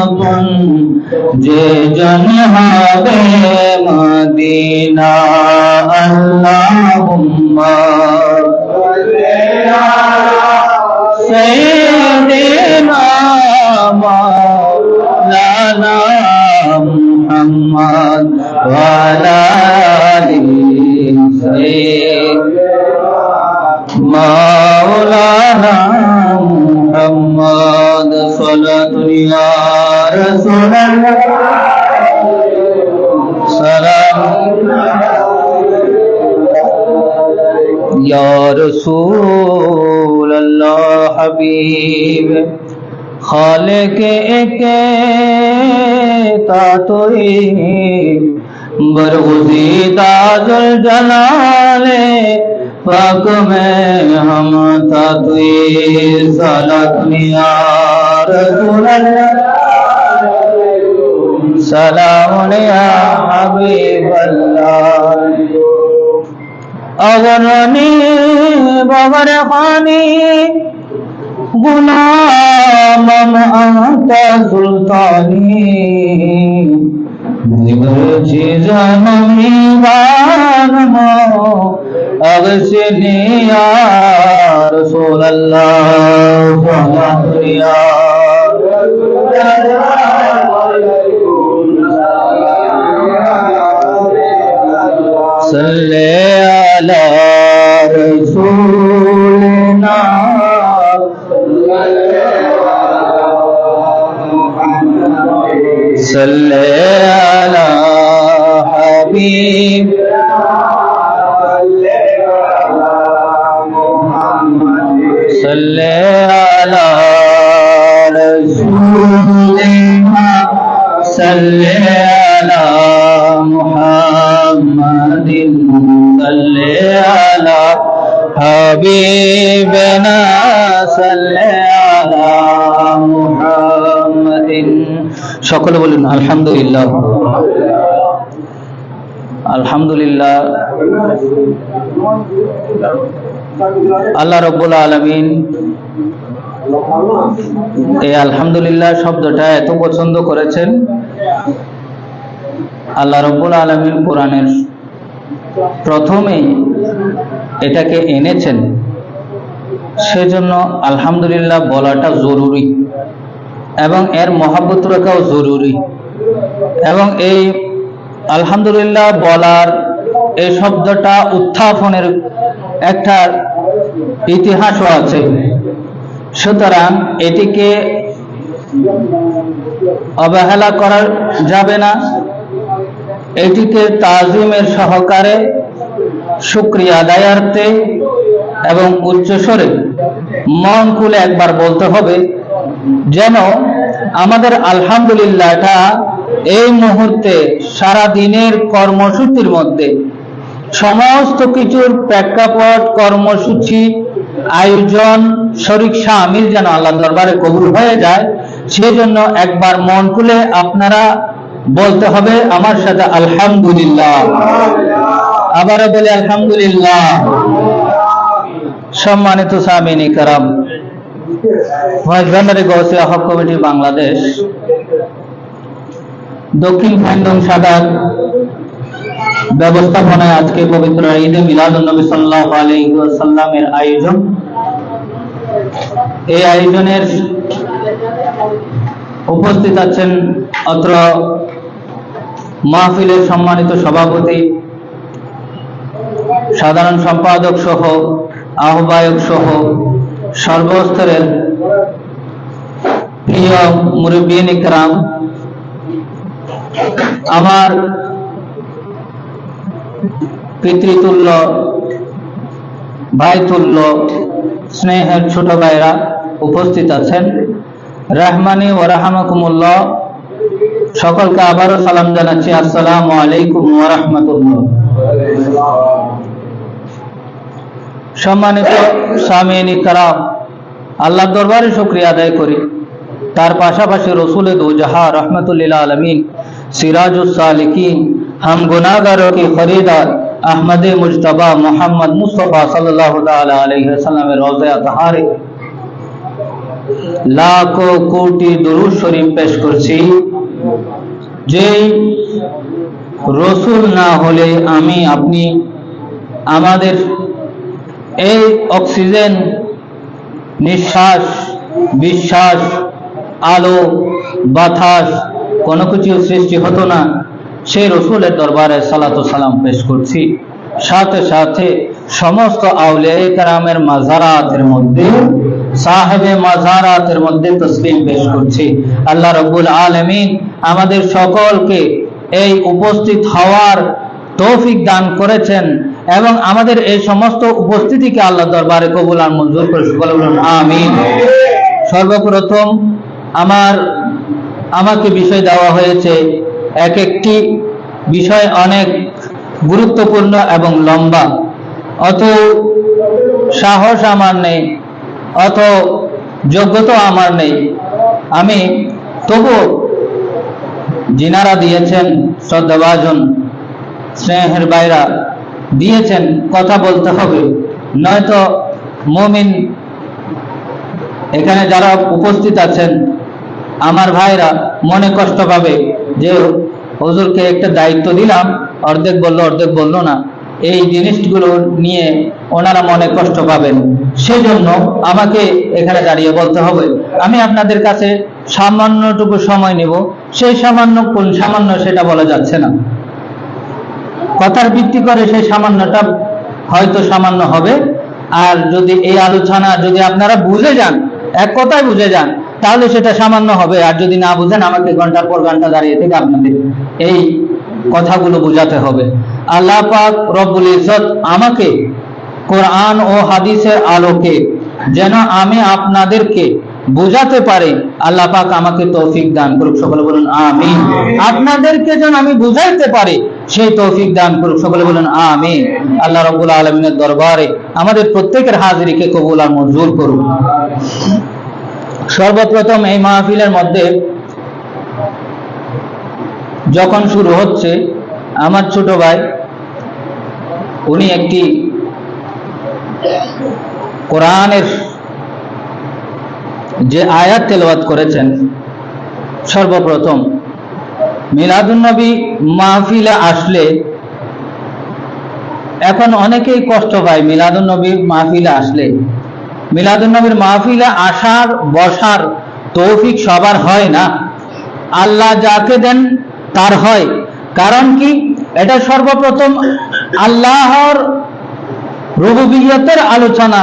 আপন যে জন হবে মদিনা আল্লাহুম্মা সাইয়্যিদিনা মাওলানা মুহাম্মদ ওয়া আলা আলিহি মাওলানা মুহাম্মদ সাল্লাল্লাহু ইয়া রাসূলুল্লাহ সালাম ইয়া রাসূলুল্লাহ হাবিব খালিক একে তাতোই बरगुज़ीदा जुल जलाले पाक में हम तातुई सलात या रसूल सलाम या हबीब अल्लाह अगरनी बगर खानी गुलाम अंत सुल्तानी अगसनी या रसूल अल्लाह सल्ले अला रसूलना सल्ले अला हबीब सल्ले अला रसूलिना सल्ले अला मुहम्मदिन सल्ले अला हबीबना सल्ले अला मुहम्मदिन সকলে বলুন আলহামদুলিল্লাহ আলহামদুলিল্লাহ আল্লাহ রাব্বুল আলামিন এই আলহামদুলিল্লাহ শব্দটা এত পছন্দ করেছেন আল্লাহ রাব্বুল আলামিন কোরআনের প্রথমে এটাকে এনেছেন সেজন্য আলহামদুলিল্লাহ বলাটা জরুরি এবং এর মহব্বত রাখাও জরুরি এবং এই আলহামদুলিল্লাহ বলার এই শব্দটা উত্থাপনের একটা ইতিহাসও আছে সুতরাং এটিকে অবহেলা করা যাবে না এটিকে তাজিমের সহকারে শুকরিয়া আদায়ার্থে এবং উচ্চস্বরে মন খুলে একবার বলতে হবে যেন আমাদের আলহামদুলিল্লাহটা এই মুহূর্তে সারা দিনের কর্মসূচির মধ্যে সমস্ত কিছুর প্রেক্ষাপট কর্মসূচি আয়োজন শরীক শামিল যেন আল্লাহ দরবারে কবুল হয়ে যায় সেজন্য একবার মন খুলে আপনারা বলতে হবে আমার সাথে আলহামদুলিল্লাহ আবারও বলে আলহামদুলিল্লাহ সম্মানিত সামিনী کرام ভাইজানরে গৌসিয়া হক কমিটি বাংলাদেশ দক্ষিণ ফাইন্দং শাখার ব্যবস্থাপনায় আজকে পবিত্র ঈদে মিলাদুন নবী সাল্লাল্লাহু আলাইহি ওয়াসাল্লামের আয়োজন এই আয়োজনের উপস্থিত আছেন অত্র মাহফিলের সম্মানিত সভাপতি সাধারণ সম্পাদক সহ আহ্বায়ক সহ সর্বস্তরের প্রিয় মুরব্বিয়ান ইকরাম আমার পিতৃতুল্য ভাইতুল্য স্নেহের ছোট ভাইরা উপস্থিত আছেন রহমানি ওয়া রাহমাকুমুল্লাহ সকলকে আবারও সালাম জানাচ্ছি আসসালামু আলাইকুম ওয়া রাহমাতুল্লাহ সম্মানিত সামিনী کرام আল্লাহর দরবারে শুকরিয়া আদায় করি তার পাশাপাশি রসুল দো জাহাঁ रहमतुल लिल आलमीन सिराजुस सालिकीन हम गुनाहगारों के खरीदार अहमद मुज्तबा मोहम्मद मुस्तफा सल्लल्लाहु ताला अलैहि वसल्लम रोज़े अतहारे লাখো কোটি দুরূদ শরীফ পেশ করছি, যেই রসুল না হলে আমি আপনি আমাদের এই অক্সিজেন, নিঃশ্বাস, বিশ্বাস, আলো, বাতাস কোনো কিছু সৃষ্টি হতো না। সেই রসুলের দরবারে সালাতু সালাম পেশ করছি। সাথে সাথে সমস্ত আউলিয়া কেরামের মাজারাতের মধ্যে, সাহেবে মাজারাতের মধ্যে তসবিহ পেশ করছি। আল্লাহ রাব্বুল আলামিন আমাদের সকলকে এই উপস্থিত হওয়ার তৌফিক দান করেছেন এবং আমাদের এই সমস্ত উপস্থিতিকে আল্লাহ দরবারে কবুল আর মঞ্জুর করে সকলে বলুন আমিন। সর্বপ্রথম আমাকে বিষয় দেওয়া হয়েছে, এক একটি বিষয় অনেক গুরুত্বপূর্ণ এবং লম্বা। অত সাহস আমার নেই, অত যোগ্যতা আমার নেই। আমি তবু যিনারা দিয়েছেন, শ্রদ্ধাভাজন স্নেহের বাইরা দিয়েছেন, কথা বলতে হবে, নয়তো মুমিন এখানে যারা উপস্থিত আছেন আমার ভাইরা মনে কষ্ট পাবে যে হুজুরকে একটা দায়িত্ব দিলাম, অর্ধেক বললো অর্ধেক বললো না। এই জিনিসগুলো নিয়ে ওনারা মনে কষ্ট পাবেন, সেজন্য আমাকে এখানে দাঁড়িয়ে বলতে হবে। আমি আপনাদের কাছে সামান্যটুকু সময় নেব, সেই সামান্য কোন সামান্য সেটা বলা যাচ্ছে না। কথার ভিত্তি করে সেই সামান্যটা হয়তো সামান্য হবে। আর যদি এই আলোচনা যদি আপনারা বুঝে যান, এক কথায় বুঝে যান, তাহলে সেটা সামান্য হবে। আর যদি না বুঝেন, আমাকে ঘন্টার পর ঘন্টা দাঁড়িয়ে থেকে আপনাদের এই কথাগুলো বুঝাতে হবে। আল্লাহ পাক রব্বুল ইজ্জত আমাকে কোরআন ও হাদিসের আলোকে যেন আমি আপনাদেরকে বুঝাতে পারি, আল্লাহ পাক আমাকে তৌফিক দান করুক, সকলে বলুন আমিন। আপনাদেরকে যেন আমি বুঝাইতে পারি, সেই তৌফিক দান করুক, সকলে বলুন আমিন। আল্লাহ রাব্বুল আলামিনের দরবারে আমাদের প্রত্যেকের হাজিরিকে কবুল আর মঞ্জুর করুক। সর্বপ্রথম এই মাহফিলের মধ্যে যখন শুরু হচ্ছে, আমার ছোট ভাই উনি একটি কোরআনের যে আয়াত তেলাওয়াত করেছেন, সর্বপ্রথম মিলাদুন নবী মাহফিলে আসলে এখন অনেকেই কষ্ট পায়। মিলাদুন নবী মাহফিলে আসলে, মিলাদুন নবীর মাহফিলে আসার বসার তৌফিক সবার হয় না, আল্লাহ যাকে দেন তার হয়। কারণ কি? এটা সর্বপ্রথম আল্লাহর রুবুবিয়তের আলোচনা,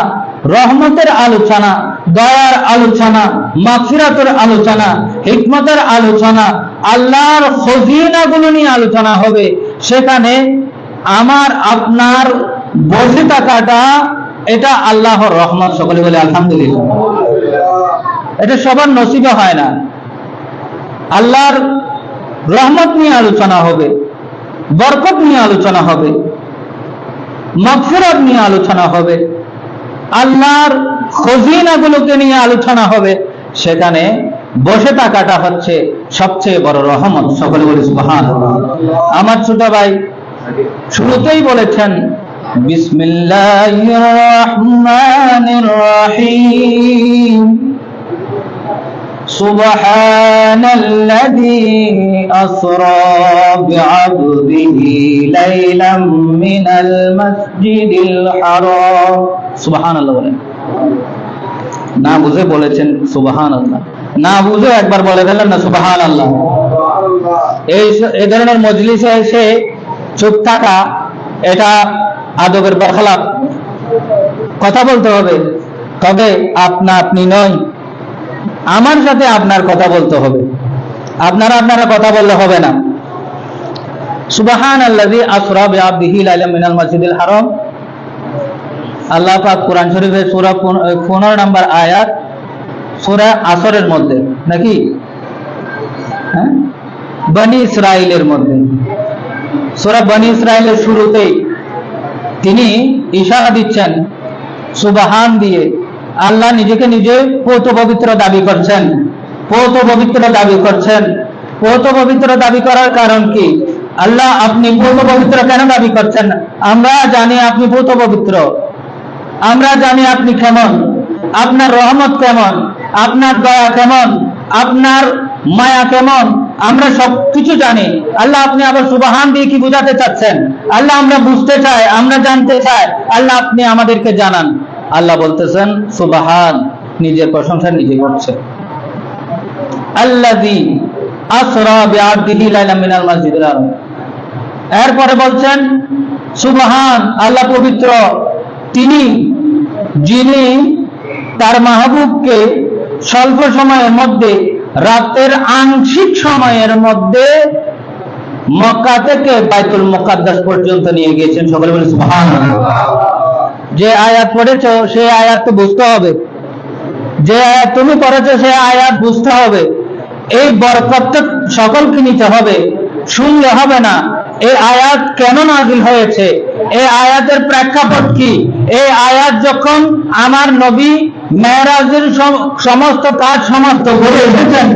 রহমতের আলোচনা, দয়ার আলোচনা, মাগফিরাতের আলোচনা, হিকমতের আলোচনা, আল্লাহর খজিনাগুলো নিয়ে আলোচনা হবে। সেখানে আমার আপনার বসে থাকাটা এটা আল্লাহর রহমত, সকলে বলে আলহামদুলিল্লাহ। এটা সবার নসিবে হয় না। আল্লাহর রহমত নিয়ে আলোচনা হবে, বরকত নিয়ে আলোচনা হবে, মাগফিরাত নিয়ে আলোচনা হবে, আল্লাহর খজিনাগুলোকে নিয়ে আলোচনা হবে। সেখানে বসে থাকাটা হচ্ছে সবচেয়ে বড় রহমত, সকলে বলি সুবহানাল্লাহ। আমার ছোট ভাই শুরুতেই বলেছেন বিসমিল্লাহির রহমানির রহিম, সুবহানাল্লাযী আসরা বিআবদিহি লাইলাম মিনাল মাসজিদিল হারাম। সুবহানাল্লাহ বলেন। না বুঝে বলেছেন সুবহানাল্লাহ, না বুঝে একবার বলে দিলেন না সুবহানাল্লাহ। এই ধরনের মজলিসে এসে চুপ থাকা এটা আদবের বরখলাফ। কথা বলতে হবে, তবে আপনি নয়, আমার সাথে আপনার কথা বলতে হবে। আপনারা কথা বললে হবে না। সুবহানাল্লাযী আসরা বিআবদিহি লাইলাম মিনাল মাসজিদিল হারাম। আল্লাহ পাক কোরআন শরীফের সূরা 15 নম্বর আয়াত, সূরা আসরের মধ্যে নাকি বনি ইসরাইলের মধ্যে, সূরা বনি ইসরাইলের শুরুতেই তিনি ইশারা দিচ্ছেন সুবহান দিয়ে। আল্লাহ নিজেকে নিজে পৌত পবিত্র দাবি করছেন, পৌত পবিত্র দাবি করছেন। পৌত পবিত্র দাবি করার কারণ কি? আল্লাহ আপনি পৌত পবিত্র কেন দাবি করছেন? আমরা জানি আপনি পৌত পবিত্র, আমরা জানি আপনি কেমন, আপনার রহমত কেমন, আপনার দয়া কেমন, আপনার মায়া কেমন, আমরা সবকিছু জানি। আল্লাহ আপনি আবার সুবহান দিয়ে কি বোঝাতে চাচ্ছেন? আল্লাহ আমরা বুঝতে চাই, আমরা জানতে চাই, আল্লাহ আপনি আমাদেরকে জানান। আল্লাহ বলতেছেন সুবহান, নিজের প্রশংসা নিজে করছে। আল্লাযী আসরা বিআবদিহি লাইলাম মিনাল মাসজিদিল হারাম। এরপরে বলছেন সুবহান, আল্লাহ পবিত্র, তিনি যিনি তার মাহবুবকে স্বল্প সময়ের মধ্যে, রাতের আংশিক সময়ের মধ্যে মক্কা থেকে বাইতুল মুকাদ্দাস পর্যন্ত নিয়ে গিয়েছেন। সকলে বলে সুবহানাল্লাহ। যে আয়াত পড়েছো সেই আয়াত তো বুঝতে হবে, যে আয়াত তুমি পড়েছো সেই আয়াত বুঝতে হবে। এই বরকতটা সকলকে নিতে হবে, শুনলে হবে না। এই আয়াত কেন নাযিল হয়েছে, এই আয়াতের প্রেক্ষাপট কি? এই আয়াত যখন আমার নবী মেরাজের সমস্ত কাজ সমাপ্ত করে এসেছেন,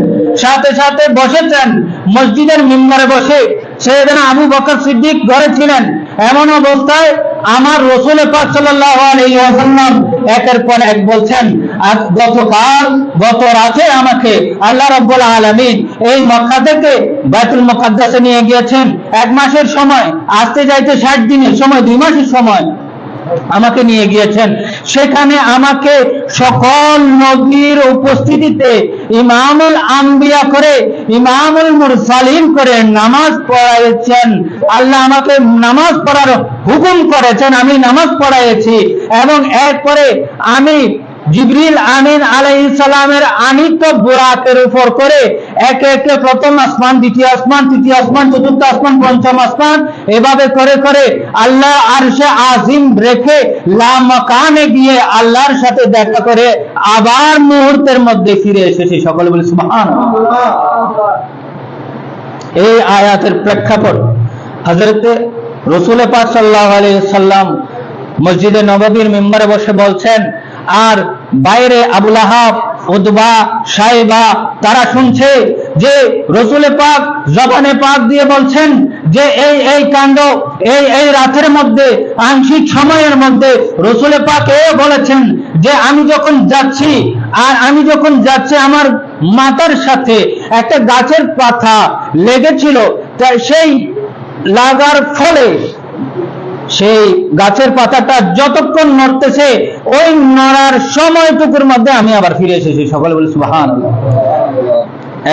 সাথে সাথে বসেছেন মসজিদের মিম্বরে বসে, সাইয়েদনা আবু বকর সিদ্দিক ঘরে ছিলেন। এমন অবস্থায় আমার রাসূল পাক সাল্লাল্লাহু আলাইহি ওয়াসাল্লাম একের পর এক বলছেন, গত রাতে আমাকে আল্লাহ রাব্বুল আলামিন এই মক্কা থেকে বাইতুল মুকাদ্দাসে নিয়ে গিয়েছেন। 1 মাসের সময়, আসতে যাইতে 60 দিনের সময়, 2 মাসের সময় আমাকে নিয়ে গিয়েছেন। সেখানে আমাকে সকল নবীর উপস্থিতিতে ইমামুল আম্বিয়া করে, ইমামুল মুরসালিন করে নামাজ পড়াইছেন। আল্লাহ আমাকে নামাজ পড়ার হুকুম করেছেন, আমি নামাজ পড়াইছি। এবং এরপরে আমি জিবরিল আমিন আলাইহিস সালামের আনিত বুরাকের উপর করে একে একে প্রথম আসমান, দ্বিতীয় আসমান, তৃতীয় আসমান, চতুর্থ আসমান, পঞ্চম আসমান, এভাবে করে করে আল্লাহ আরশে আজিম রেখে লামাকানে গিয়ে আল্লাহর সাথে দেখা করে আবার মুহূর্তের মধ্যে ফিরে এসেছি। সকলে বলে সুবহানাল্লাহ। এই আয়াতের প্রেক্ষাপট হযরত রাসূল পাক সাল্লাল্লাহু আলাইহি সাল্লাম মসজিদে নববীর মিম্বরে বসে বলছেন, আর বাইরে আবু লাহাব, উতবা, সাইবা তারা শুনছে যে রাসূল পাক জবানে পাক দিয়ে বলছেন যে এই কাণ্ড এই রাতের মধ্যে, আংশিক সময়ের মধ্যে রাসূল পাক বলেছেন যে আমি যখন যাচ্ছি আমার মাথার সাথে একটা গাছের পাতা লেগেছিল, তাই সেই লাগার ফলে সেই গাছের পাতাটা যতক্ষণ নড়তেছে ওই নড়ার সময়টুকুর মধ্যে আমি আবার ফিরে এসেছি। সকলে বলে সুবহানাল্লাহ।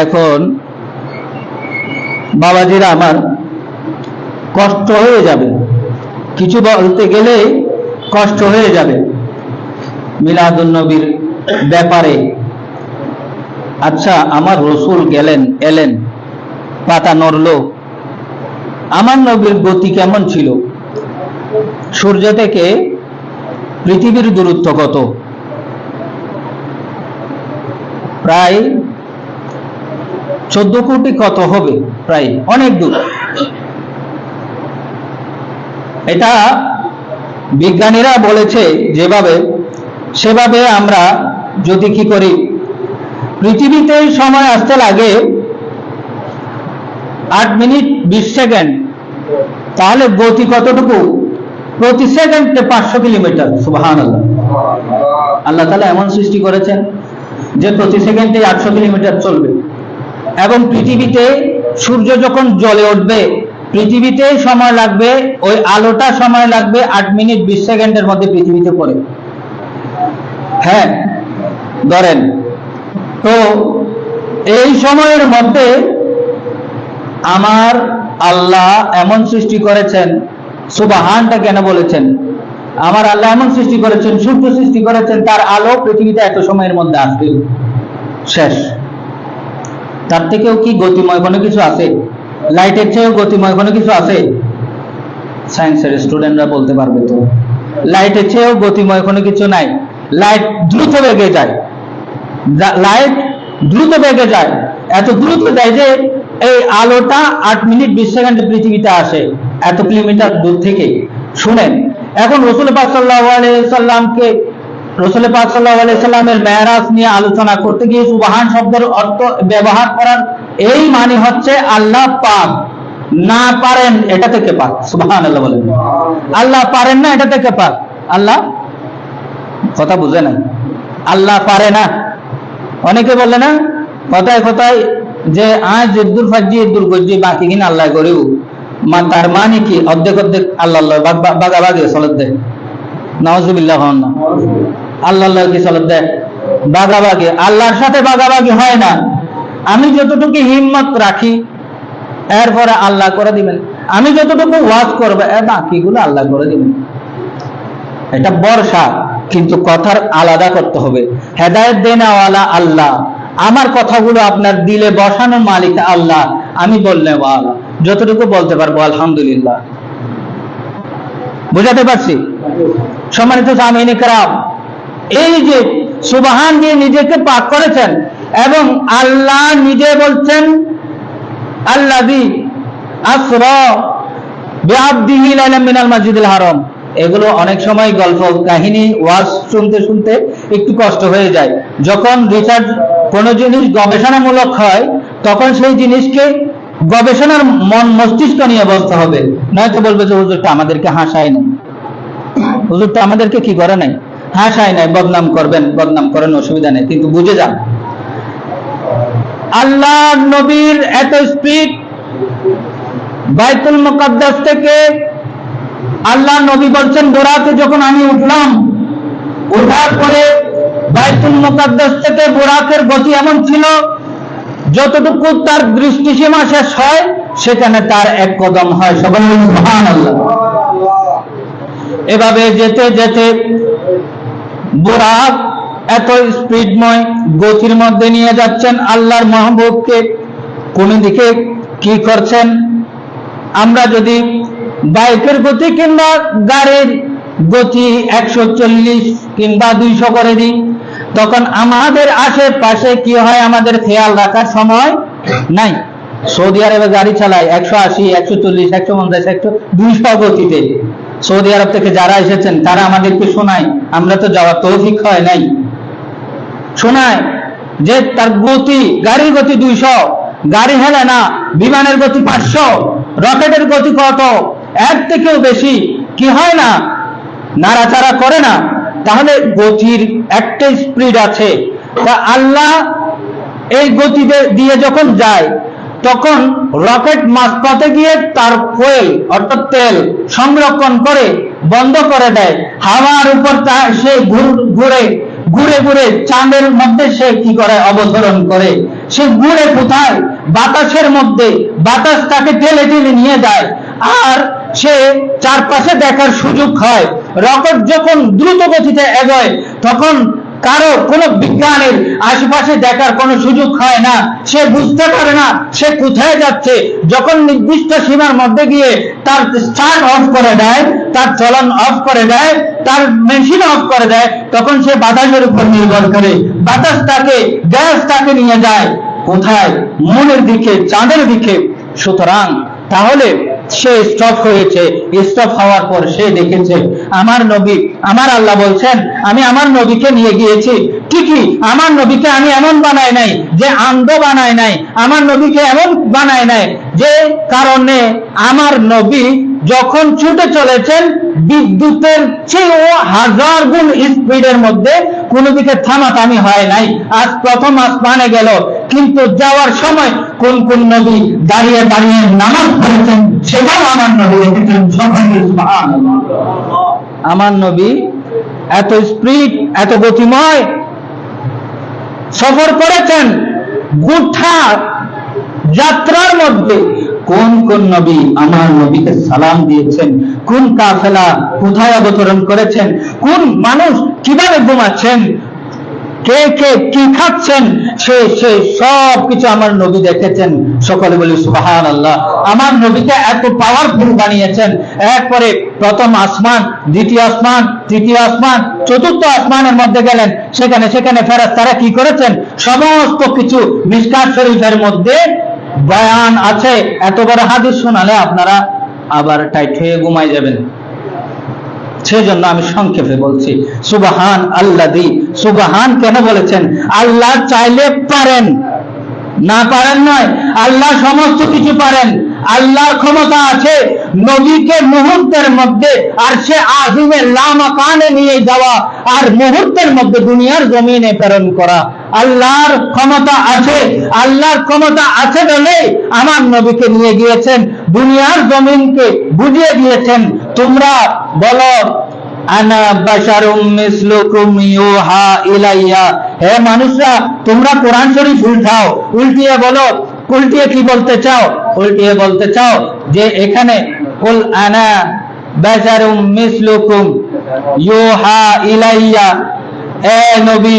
এখন বাবাজিরা আমার, কষ্ট হয়ে যাবে, কিছু বলতে গেলে কষ্ট হয়ে যাবে মিলাদুন নবীর ব্যাপারে। আচ্ছা, আমার রাসূল এলেন, পাতা নড়লো, আমার নবীর গতি কেমন ছিল? সূর্য থেকে পৃথিবীর দূরত্ব কত? প্রায় 14 কোটি কত হবে, প্রায় অনেক দূর। এটা বিজ্ঞানীরা বলেছে যেভাবে, সেভাবে আমরা যদি কি করি, পৃথিবীতে সময় আসতে লাগে 8 মিনিট 20 সেকেন্ড, তাহলে গতি কতটুকু? প্রতি সেকেন্ডে 500 কিলোমিটার। সুবহানাল্লাহ। আল্লাহ তাআলা এমন সৃষ্টি করেছেন যে প্রতি সেকেন্ডে 800 কিলোমিটার চলবে। এবং পৃথিবীতে সূর্য যখন জ্বলে উঠবে, পৃথিবীতে সময় লাগবে, ওই আলোটা সময় লাগবে 8 মিনিট 20 সেকেন্ডের মধ্যে পৃথিবীতে পড়ে। হ্যাঁ, ধরেন তো এই সময়ের মধ্যে আমার আল্লাহ এমন সৃষ্টি করেছেন। সুবহানটা কেন বলেছেন? আমার আল্লাহ এমন সৃষ্টি করেছেন, সূর্য সৃষ্টি করেছেন, তার আলো পৃথিবীতে এত সময়ের মধ্যে আসবে, শেষ। তার থেকেও কি গতিময় কোনো কিছু আছে? লাইটের চেয়েও গতিময় কোনো কিছু আছে? সায়েন্সের স্টুডেন্টরা বলতে পারবে তো। লাইটের চেয়েও গতিময় কোনো কিছু নাই। লাইট দ্রুত বেগে যায়, লাইট দ্রুত বেগে যায়, এত দ্রুত যায় যে এই আলোটা 8 মিনিট 20 সেকেন্ডে পৃথিবীতে আসে, এত কিলোমিটার দূর থেকে। শুনেন, এখন রাসূল পাক সাল্লাল্লাহু আলাইহি সাল্লামের মেরাজ নিয়ে আলোচনা করতে গিয়ে সুবহান শব্দের অর্থ ব্যবহার করার এই মানে হচ্ছে আল্লাহ পাক না পারেন, এটা থেকে পাক। সুবহানাল্লাহ বলেন। আল্লাহ পারেন না, এটা থেকে পাক। আল্লাহ, কথা বুঝে না, আল্লাহ পারে না, অনেকে বলে না কথায় কথায় যে আজ এদুর ফাজি এদুর গজ্জি বাকি কিনা আল্লাহ করিব, তার মানে কি অর্ধেক অর্ধেক আল্লাহ বাগাবাগি চলত দেয়। নাউজুবিল্লাহ হন না, আল্লাহ কি চলত দেয়? বাগাবাগি। আল্লাহর সাথে বাগাবাগি হয় না। আমি যতটুকু হিম্মত রাখি এরপরে আল্লাহ করে দিবেন, আমি যতটুকু ওয়াজ করবো বাকিগুলো আল্লাহ করে দিবেন। এটা বর্ষা, কিন্তু কথার আলাদা করতে হবে। হেদায়েত দেনাওয়ালা আল্লাহ, আমার কথাগুলো আপনার দিলে বসানো মালিক আল্লাহ, আমি বললে ওয়ালা যতটুকু বলতে পারবো আলহামদুলিল্লাহ। বুঝাতে পারছি? সম্মানিত সামিঈন কিরাম, এই যে সুবহান দিয়ে নিজেকে পাক করেছেন এবং আল্লাহ নিজে বলছেন আল্লাযী আসরা বিআবদিহি লাইলাম মিনাল মাসজিদিল হারাম। এগুলো অনেক সময় গল্প কাহিনী ওয়াজ শুনতে শুনতে একটু কষ্ট হয়ে যায়। যখন রিসার্চ কোন জিনিস গবেষণামূলক হয় তখন সেই জিনিসকে গবেষণার মন মস্তিষ্ক নিয়ে বলতে হবে, নয়তো বলবে যে হুজুরটা আমাদেরকে হাসায় নাই, হুজুরটা আমাদেরকে কি করে নাই, হাসায় নাই। বদনাম করবেন, বদনাম করেন, অসুবিধা নেই, কিন্তু বুঝে যান আল্লাহ নবীর এত স্পিড। বাইতুল মুকাদ্দাস থেকে আল্লাহ নবী বলছেন বোরাকে যখন আমি উঠলাম, ওঠার পরে বাইতুল মুকাদ্দাস থেকে বোরাকের গতি এমন ছিল যতটুকু তার দৃষ্টিসীমা শেষ হয় সেখানে তার এক কদম হয়। সবাই সুবহানাল্লাহ। এভাবে যেতে যেতে বোরাক এত স্পিডময় গতির মধ্যে নিয়ে যাচ্ছেন আল্লাহর মাহবুবকে। কোন দিকে কি করছেন? আমরা যদি বাইকের গতি কিংবা গাড়ির গতি 140 কিংবা 200 করে দিই, তখন আমাদের আশেপাশে কি হয় আমাদের খেয়াল রাখার সময় নাই। সৌদি আরবে গাড়ি চালায় 180, 140, 150, 200 গতিতে। সৌদি আরব থেকে যারা এসেছেন তারা আমাদেরকে শোনায়, আমরা তো যাওয়ার তৌফিক হয় নাই, শোনায় যে তার গতি, গাড়ির গতি 200, গাড়ি হেলে না, বিমানের গতি 500, রকেটের গতি কত, এর থেকেও বেশি। কি হয় না, নাড়াচাড়া করে না। তাহলে গতির একটা স্পিড আছে। তা আল্লাহ এই গতি দিয়ে যখন যায় তখন রকেট মাঝপথে গিয়ে তার ফুয়েল অর্থাৎ তেল সংরক্ষণ করে বন্ধ করে দেয়। হাওয়ার উপর সে ঘুরে ঘুরে ঘুরে চাঁদের মধ্যে সে কি করে, অবতরণ করে। সে ঘুরে কোথায়? বাতাসের মধ্যে। বাতাস তাকে ঠেলে ঠেলে নিয়ে যায় আর সে চারপাশে দেখার সুযোগ হয়। রকেট যখন দ্রুত গতিতে এগোয় তখন কারো কোনো বিজ্ঞানের আশেপাশে দেখার কোনো সুযোগ হয় না, সে বুঝতে পারে না সে কোথায় যাচ্ছে। যখন নির্দিষ্ট সীমার মধ্যে গিয়ে তার স্টার্ট অফ করে দেয়, তার চলন অফ করে দেয়, তার মেশিন অফ করে দেয়, তখন সে বাতাসের উপর নির্ভর করে। বাতাস তাকে, গ্যাস তাকে নিয়ে যায় কোথায়? মনের দিকে, চাঁদের দিকে। সুতরাং তাহলে সে স্টপ হয়েছে। স্টপ হওয়ার পর সে দেখেছে আমার নবী, আমার আল্লাহ বলছেন আমি আমার নবীকে নিয়ে গিয়েছি। ঠিকই, আমার নবীকে আমি এমন বানাই নাই যে আন্ধ বানাই নাই, আমার নবীকে এমন বানাই নাই যে কারণে আমার নবী যখন ছুটে চলেছেন বিদ্যুতের চেয়েও 1000 গুণ স্পিডের মধ্যে, কোনো দিকে থামাথামি হয় নাই। আজ প্রথম আসমানে গেল, কিন্তু যাওয়ার সময় কোন কোন নবী দাঁড়িয়ে দাঁড়িয়ে নামাজ পড়েছেন সেটাও আমার নবী দেখেছেন। সুবহানাল্লাহ। আমার নবী এত স্পিড, এত গতিময় সফর করেছেন। গোটা যাত্রার মধ্যে কোন কোন নবী আমার নবীকে সালাম দিয়েছেন, কোন কাফেলা কোথায় অবতরণ করেছেন, কোন মানুষ কিভাবে ঘুমাচ্ছেন, কে কে কি খাচ্ছেন, সে সব কিছু আমার নবী দেখেছেন। সকলে বলি সুবহানাল্লাহ। আমার নবীকে এত পাওয়ারফুল বানিয়েছেন। এরপরে প্রথম আসমান, দ্বিতীয় আসমান, তৃতীয় আসমান, চতুর্থ আসমানের মধ্যে গেলেন, সেখানে সেখানে ফেরেশতারা কি করেছেন সমস্ত কিছু মিশকাত শরীফের মধ্যে বয়ান আছে। এত বড় হাদিস শোনালে আপনারা আবার টাইট হয়ে ঘুমাই যাবেন, সেজন্য আমি সংক্ষেপে বলছি। সুবহান আল্লাযী, সুবহান কেন বলেছেন? আল্লাহ চাইলে পারেন, না পারেন নয়, আল্লাহ সমস্ত কিছু পারেন। আল্লাহর ক্ষমতা আছে নবীকে মুহূর্তের মধ্যে আরশে আজিমে লামাকানে নিয়ে যাওয়া আর মুহূর্তের মধ্যে দুনিয়ার জমিনে প্রেরণ করা। আল্লাহর ক্ষমতা আছে। আল্লাহর ক্ষমতা আছে বলে আমার নবীকে নিয়ে গিয়েছেন, দুনিয়ার জমিনকে বুঝিয়ে দিয়েছেন। তোমরা বলো আনা বাশারুম মিসলুকুম ইউহা ইলাইয়া, হে মানুষরা তোমরা কোরআন শরীফ উল্টাও, উল্টিয়ে বলো। উল্টিয়ে কি বলতে চাও? উল্টিয়ে বলতে চাও যে এখানে কুল আনা বাশারুম মিসলুকুম ইউহা ইলাইয়া, এ নবী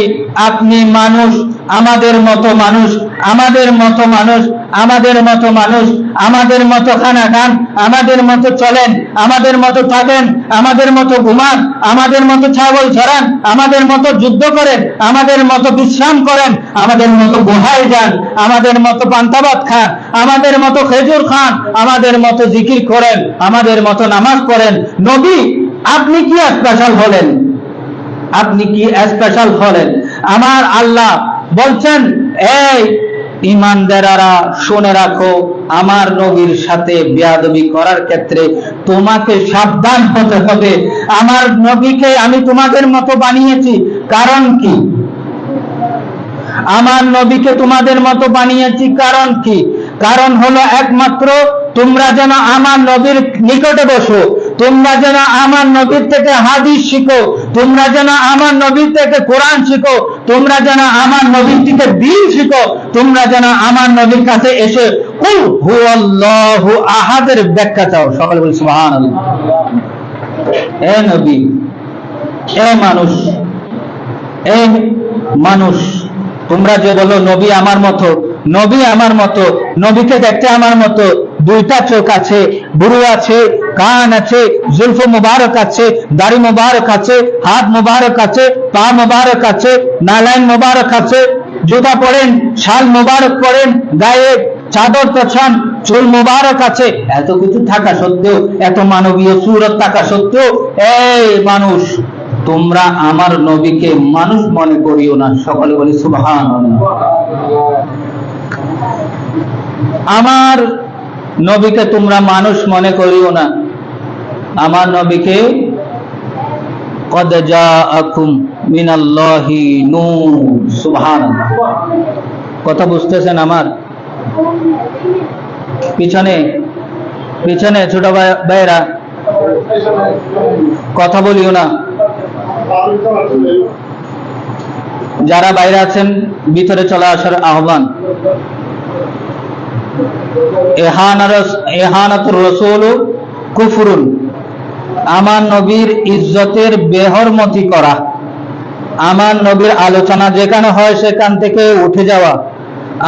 আপনি মানুষ, আমাদের মতো মানুষ, আমাদের মতো মানুষ, আমাদের মতো মানুষ, আমাদের মতো খানা খান, আমাদের মতো চলেন, আমাদের মতো থাকেন, আমাদের মতো ঘুমান, আমাদের মতো ছাগল ছড়ান, আমাদের মতো যুদ্ধ করেন, আমাদের মতো বিশ্রাম করেন, আমাদের মতো গুহায় যান, আমাদের মতো পান্তাভাত খান, আমাদের মতো খেজুর খান, আমাদের মতো জিকির করেন, আমাদের মতো নামাজ পড়েন। নবী আপনি কি স্পেশাল হলেন? আপনি কি স্পেশাল হলেন? আমার আল্লাহ বলছেন, এই ঈমানদারেরা শুনে রাখো, আমার নবীর সাথে বেয়াদবি করার ক্ষেত্রে তোমাকে সাবধান হতে হবে। আমার নবীকে আমি তোমাদের মতো বানিয়েছি, কারণ কি? আমার নবীকে তোমাদের মতো বানিয়েছি কারণ কি? কারণ হলো একমাত্র তোমরা যেন আমার নবীর নিকটে বসো, তোমরা যেন আমার নবীর থেকে হাদিস শিখো, তোমরা যেন আমার নবীর থেকে কোরআন শিখো, তোমরা যেন আমার নবীর থেকে দ্বীন শিখো, তোমরা যেন আমার নবীর কাছে এসে কুল হুয়াল্লাহু আহাদের ব্যাখ্যা চাও। সকলে বলি সুবহানাল্লাহ। এ নবী, এ মানুষ, এ মানুষ, তোমরা যে বলো নবী আমার মতো, নবী আমার মতো, নবীকে দেখতে আমার মতো, দুইটা চোখ আছে, বুড়ো আছে, কান আছে, জুলফ মুবারক আছে, দাড়ি মুবারক আছে, হাত মুবারক আছে, পা মুবারক আছে, নালাইন মুবারক আছে, জুতা পরেন, শাল মুবারক পরেন, গায়ে চাদর পেছান, চুল মুবারক আছে, এত কিছু থাকা সত্ত্বেও, এত মানবীয় সুরত থাকা সত্ত্বেও, এই মানুষ তোমরা আমার নবীকে মানুষ মনে করিও না। সকলে বলি সুবহানাল্লাহ। আমার নবীকে তোমরা মানুষ মনে করিও না। আমার নবীকে কদ জাআকুম মিনাল্লাহি নূর। সুবহানাল্লাহ। কথা বুঝতেছেন? আমার পিছনে পিছনে ছোট ভাইরা কথা বলিও না। যারা বাইরে আছেন ভিতরে চলে আসার আহ্বান। ইহানাতুর রাসূল কুফরুন, আমার নবীর ইজ্জতের বেহরমতি করা, আমার নবীর আলোচনা যেখানে হয় সেখান থেকে উঠে যাওয়া,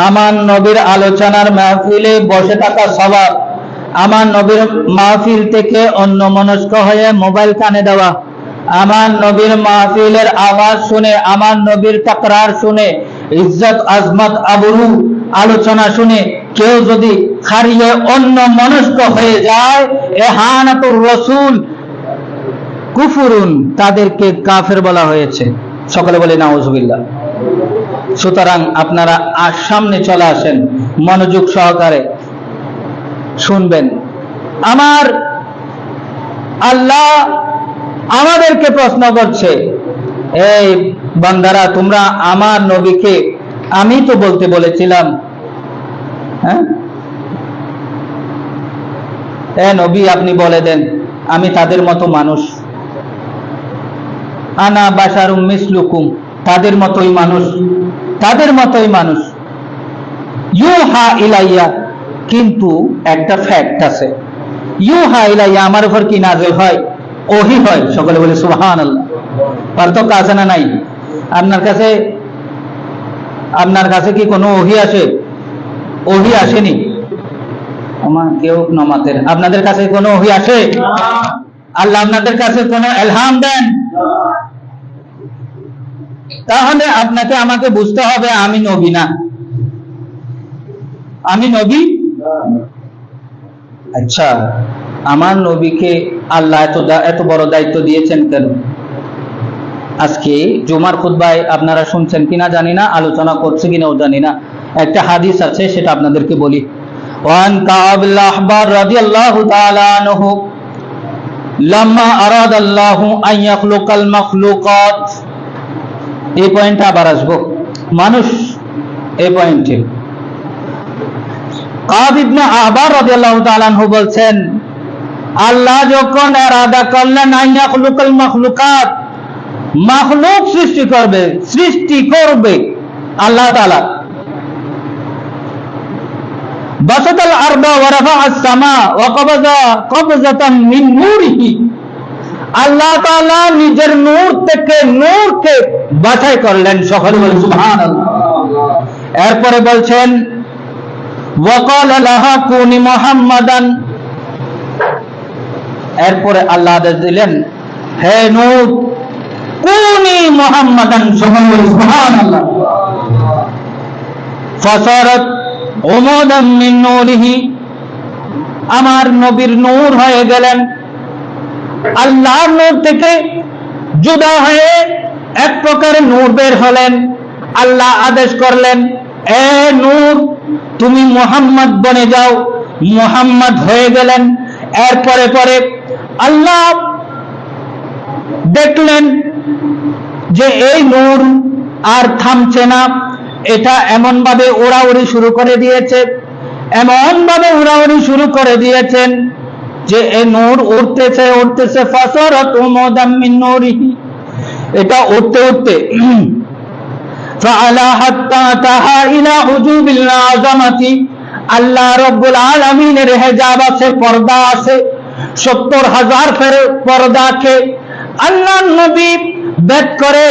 আমার নবীর আলোচনার মাহফিলে বসে থাকা স্বভাব, আমার নবীর মাহফিল থেকে অন্যমনস্ক হয়ে মোবাইল কানে দেওয়া, আমার নবীর মাহফিলের আওয়াজ শুনে, আমার নবীর তাকরার শুনে, ইজ্জত আজমত আবরু আলোচনা শুনে কেউ যদি হারিয়ে অন্য মনস্ক হয়ে যায়, ইহানাতুর রাসূল কুফরুন, তাদেরকে কাফের বলা হয়েছে। সকলে বলে নাউজুবিল্লাহ। সুতরাং আপনারা সামনে চলে আসেন, মনোযোগ সহকারে শুনবেন। আমার আল্লাহ আমাদেরকে প্রশ্ন করছে, এই বান্দারা তোমরা আমার নবীকে, আমি তো বলতে বলেছিলাম, হ্যাঁ, এ নবী আপনি বলে দেন আমি তাদের মতো মানুষ, আনা বাশারুম মিসলুকুম, তাদের মতোই মানুষ, তাদের মতোই মানুষ, ইউহা ইলাইয়া, কিন্তু একটা ফ্যাক্ট আছে, ইউহা ইলাইয়া আমার উপর কি নাযিল হয়? ওহী হয়। সকলে বলে সুবহানাল্লাহ। পার্থক্য আছে না নাই? আপনার কাছে কি কোনো ওহী আসে? ওহী আসেনি। কেউ নমাতের আপনাদের কাছে কোনো ওহী আসে? আল্লাহ আপনাদের কাছে কোনো ইলহাম দেন? তাহলে আপনাকে আমাকে বুঝতে হবে আমি নবী না, আমি নবী। আচ্ছা, আমার নবীকে আল্লাহ এত বড় দায়িত্ব দিয়েছেন কেন? আজকে জুমার খুতবায় আপনারা শুনছেন কিনা জানি না, আলোচনা করছে কিনাও জানি না, একটা হাদিস আছে, সেটা আপনাদেরকে বলি। ওয়ান কাব বিন আহবার রাদিয়াল্লাহু তাআলা আনহু লাম্মা আরাদাল্লাহু আন ইয়াখলুকাল মাখলুকাত। এই পয়েন্টে আবার আসবো, মানুষ এই পয়েন্টে। কাব ইবনে আহবার রাদিয়াল্লাহু তাআলা আনহু বলছেন, আল্লাহ যখন ইরাদা করলেন আন ইয়াখলুকাল মাখলুকাত, মাখলুক সৃষ্টি করবে আল্লাহ তাআলা, বাসাতাল আরদা ওয়া রাফা'আস সামা ওয়া কবাযা কবযাতাম মিন নূরিহি, আল্লাহ তাআলা নিজের নূর থেকে নূরকে বাছাই করলেন। সকলে বলেন সুবহানাল্লাহ। এরপরে বলছেন ওয়া ক্বালা লাহা কুনি মুহাম্মাদান, এরপরে আল্লাহ আদেশ দিলেন, হে নূর কুনি মুহাম্মাদান, সকলে বলেন সুবহানাল্লাহ। ফাসারাত উমুদাম মিন নূরিহি, আমার নবীর নূর হয়ে গেলেন, আল্লাহর নূর থেকে জুদা হয়ে এক প্রকার নূর বের হলেন। আল্লাহ আদেশ করলেন, এ নূর তুমি মুহাম্মদ বনে যাও, মুহাম্মদ হয়ে গেলেন। এরপরে পরে আল্লাহ দেখলেন যে এই নূর আর থামছে না, এটা এমন ভাবে উড়াউড়ি শুরু করে দিয়েছে, এমন ভাবে উড়াউড়ি শুরু করে দিয়েছেন যে এই নূর উঠতেছে উঠতেছে। ফাসারাত উমুদাম মিন নূরিহি, এটা উঠতে উঠতে ফাআলা হাত্তা তাহা ইলা হুজুবিল আযামাতি, আল্লাহ রাব্বুল আলামিনের হিজাব আছে, পর্দা আছে, ৭০,০০০ পর্দাকে আল্লাহ নবী বেদ করে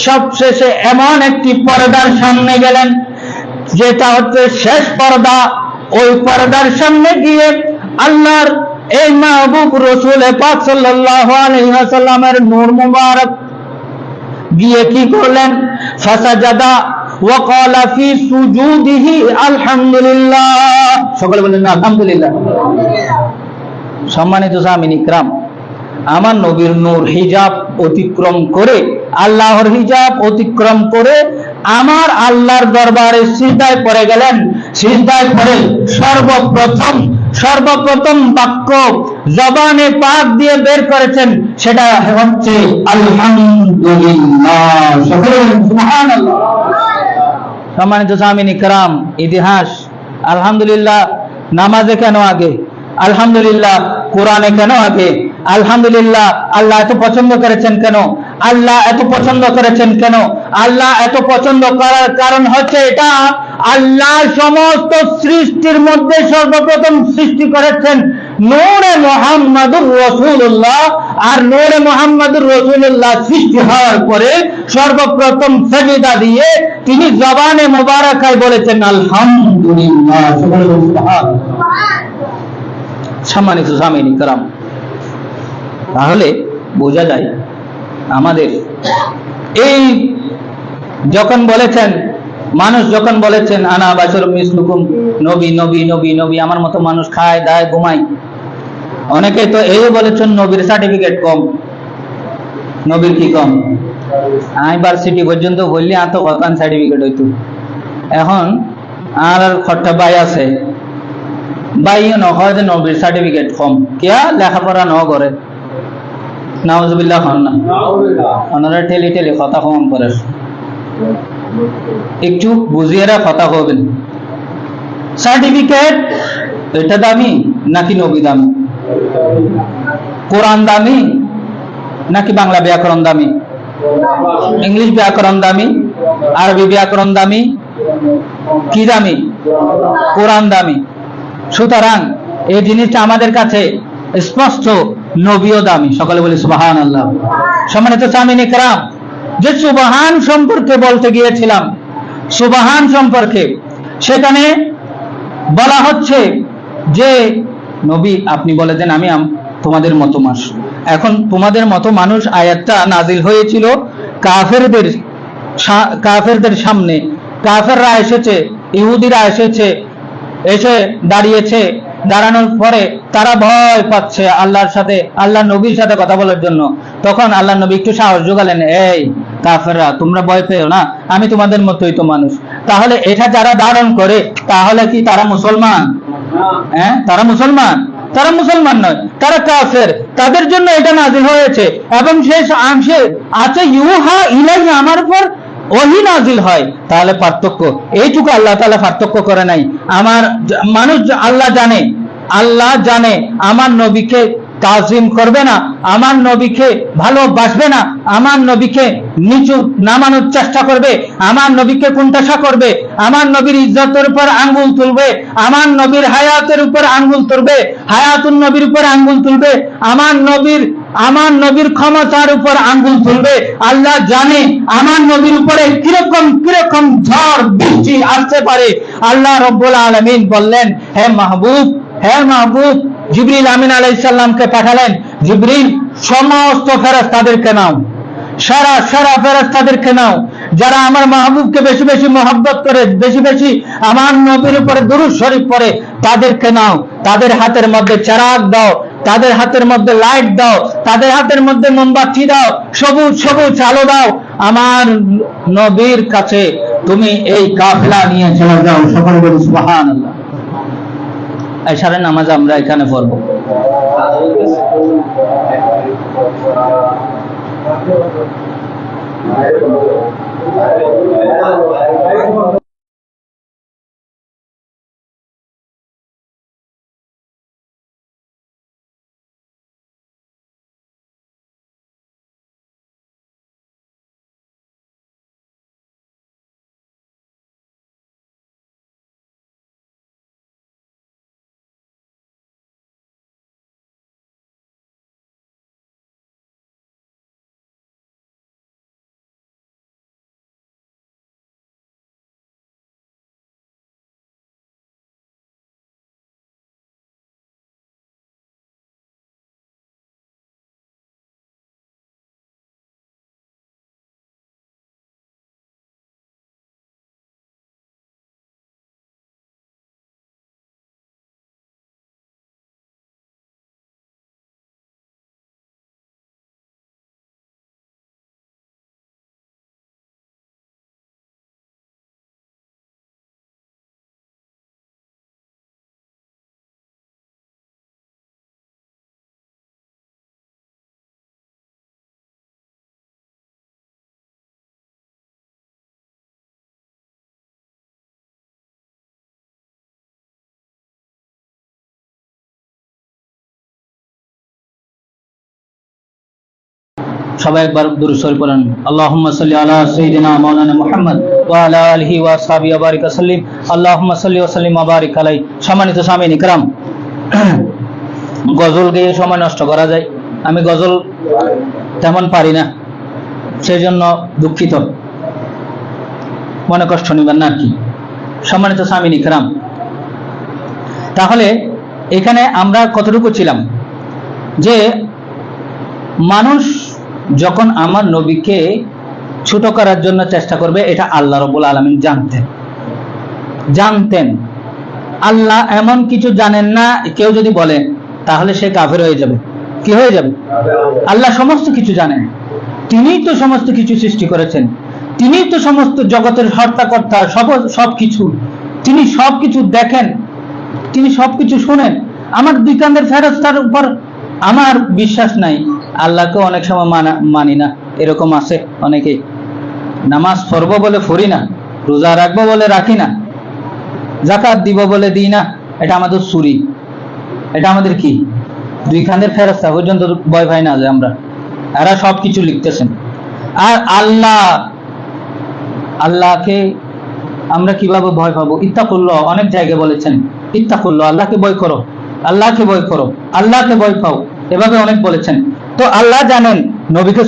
সবশেষে এমন একটি পর্দার সামনে গেলেন, যেটা হচ্ছে শেষ পর্দা। ওই পর্দার সামনে গিয়ে আল্লাহর এই মাহবুব রাসূল পাক সাল্লাল্লাহু আলাইহি ওয়াসাল্লামের নূর মুবারক গিয়ে কি করলেন, ফাসাজাদা ওয়া ক্বালা ফি সুজুদিহি আলহামদুলিল্লাহ, সকলে বলেন আলহামদুলিল্লাহ। সম্মানিত সামিন ইকরাম, আমার নবীর নূর হিজাব অতিক্রম করে, আল্লাহর হিজাব অতিক্রম করে আমার আল্লাহর দরবারে সিজদায় পড়ে গেলেন। সিজদায় পড়ে সর্বপ্রথম বাক্য জবানে পাক দিয়ে বের করেছেন, সেটা হচ্ছে আলহামদুলিল্লাহ, সকলে সুবহানাল্লাহ। সম্মানিত সামিন ইকরাম, ইতিহাস, আলহামদুলিল্লাহ নামাজে কেন আগে, আলহামদুলিল্লাহ কোরআনে কেন আগে, আলহামদুলিল্লাহ আল্লাহ এত পছন্দ করেছেন কেন, আল্লাহ এত পছন্দ করেছেন কেন? আল্লাহ এত পছন্দ করার কারণ হচ্ছে এটা, আল্লাহ সমস্ত সৃষ্টির মধ্যে সর্বপ্রথম সৃষ্টি করেছেন নূরে মুহাম্মাদুর রাসূলুল্লাহ, আর নূরে মুহাম্মাদুর রাসূলুল্লাহ সৃষ্টি হওয়ার পরে সর্বপ্রথম সাজদা দিয়ে তিনি জবানে মুবারাকায় বলেছেন আলহামদুলিল্লাহ। সম্মানিত সামিন ইকরাম, তাহলে বোঝা যায় আমাদের এই যখন বলেছেন, মানুষ যখন বলেছেন আনা বাশারুম মিসলুকুম, নবী নবী নবী নবী, আমার মতো মানুষ খায় দায় ঘুমায়, অনেকে তো এই বলেছেন নবীর সার্টিফিকেট কম। নবীর কি কম? ইউনিভার্সিটি পর্যন্ত বললি আর তো কতখান সার্টিফিকেট হইতো। এখন আর খট্টা বাই আছে, বাইও নয় যে নবীর সার্টিফিকেট কম, কেয়া লেখাপড়া ন করে, নাউজুবিল্লাহ হন না, ওনারা ঠেলি ঠেলি কথা কম করে, একটু বুঝিয়েরা কথা হবেন। সার্টিফিকেট এটা দামি নাকি নবী দামি? কোরআন দামি নাকি বাংলা ব্যাকরণ দামি? ইংলিশ ব্যাকরণ দামি, আরবি ব্যাকরণ দামি, কি দামি? কোরআন দামি। সুতরাং এই জিনিসটা আমাদের কাছে স্পষ্ট, নবীও দামি। সকলে বলি সুবহানাল্লাহ। সম্মানিত সামিন ইকরাম, যে সুবহান সম্পর্কে বলতে গিয়েছিলাম, সুবহান সম্পর্কে সেখানে বলা হচ্ছে যে নবী আপনি বলে দেন আমি তোমাদের মতো মানুষ। এখন তোমাদের মতো মানুষ আয়াতটা নাজিল হয়েছিল কাফেরদের সামনে। কাফেররা এসেছে, ইহুদিরা এসেছে, এসে দাঁড়িয়েছে, দাঁড়ানোর পরে তারা ভয় পাচ্ছে আল্লাহর সাথে, আল্লাহ নবীর সাথে কথা বলার জন্য। তখন আল্লাহ নবী একটু সাহস জোগালেন, এই কাফেররা, তোমরা ভয় পেও না, আমি তোমাদের মতোই তো মানুষ। তাহলে এটা যারা ধারণ করে তাহলে কি তারা মুসলমান? হ্যাঁ, তারা মুসলমান? তারা মুসলমান নয়, তারা কাফের। তাদের জন্য এটা নাযিল হয়েছে এবং শেষ অংশে আছে ইউহা ইলাইহি, আমার উপর ওহী নাযিল হয়। তাহলে পার্থক্য এইটুকু আল্লাহ তাআলা পার্থক্য করে নাই। আমার মানুষ, আল্লাহ জানে আমার নবীকে তাজিম করবে না, আমার নবীকে ভালোবাসবে না, আমার নবীকে নিচু নামানোর চেষ্টা করবে, আমার নবীকে কুণ্ঠাসা করবে, আমার নবীর ইজ্জতের উপর আঙ্গুল তুলবে, আমার নবীর হায়াতের উপর আঙ্গুল তুলবে, হায়াতুন নবীর উপর আঙ্গুল তুলবে, আমার নবীর ক্ষমতার উপর আঙ্গুল তুলবে। আল্লাহ জানে আমার নবীর উপরে কিরকম ঝড় বৃষ্টি আসতে পারে। আল্লাহ রাব্বুল আলামিন বললেন, হে মাহবুব, জিবরিল আমিন আলাইহিস সালামকে পাঠালেন। জিবরিল, সমস্ত ফেরেশতাদেরকে নাও, সারা ফেরেশতাদেরকে নাও, যারা আমার মাহবুবকে বেশি বেশি মহব্বত করে, বেশি বেশি আমার নবীর উপরে দুরূদ শরীফ পড়ে, তাদেরকে নাও। তাদের হাতের মধ্যে চারাক দাও, তাদের হাতের মধ্যে লাইট দাও, তাদের হাতের মধ্যে মোমবাতি দাও, সবুজ আলো দাও। আমার নবীর কাছে তুমি এই কাফেলা নিয়ে চলে যাও। সকলে বলি সুবহানাল্লাহ। এশারের নামাজ আমরা এখানে পড়ব। সবাই একবার দুরূদ শরীফ পড়েন। আল্লাহুম্মা সাল্লি আলা সাইয়্যিদিনা মাওলানা মুহাম্মদ ওয়া আলা আলিহি ওয়া আসহাবিহি ওয়া বারিক সাল্লিম। আল্লাহুম্মা সাল্লি ওয়া সাল্লিম ওয়া বারিক আলাইহি। সম্মানিত সামিন ইকরাম, গজল গেয়ে সময় নষ্ট করা যায়। আমি গজল তেমন পারি না, সেজন্য দুঃখিত, মনে কষ্ট নিবেন না আর কি। সম্মানিত সামিন ইকরাম, তাহলে এখানে আমরা কতটুকু ছিলাম যে মানুষ যখন আমার নবীকে ছোট করার জন্য চেষ্টা করবে, এটা আল্লাহ রাব্বুল আলামিন জানতেন। আল্লাহ এমন কিছু জানেন না, কেউ যদি বলে তাহলে সে কাফের হয়ে যাবে। কি হয়ে যাবে? আল্লাহ সমস্ত কিছু জানেন, তিনিই তো সমস্ত কিছু সৃষ্টি করেছেন, তিনিই তো সমস্ত জগতের হর্তাকর্তা, সবকিছু তিনি সবকিছু দেখেন, তিনি সবকিছু শুনেন। আমার দুই কাঁধের ফেরেশতার উপর আমার বিশ্বাস নাই, আল্লাহকে অনেক সময় মানি না। এরকম আছে অনেকে, নামাজ পড়বো বলে পড়ি না, রোজা রাখবো বলে রাখি না, যাকাত দিব বলে দিই না। এটা আমাদের চুরি, এটা আমাদের কি দুই কাঁধের ফেরেশতা পর্যন্ত ভয় পাই না যে আমরা, এরা সবকিছু লিখতেছেন। আর আল্লাহকে আমরা কিভাবে ভয় পাবো? ইত্তাকুল্লাহ, অনেক জায়গায় বলেছেন ইত্তাকুল্লাহ, আল্লাহকে ভয় করো, আল্লাহকে ভয় করো, আল্লাহকে ভয় পাও, এভাবে অনেক বলেছেন। তো আল্লাহ জানেন নবীকে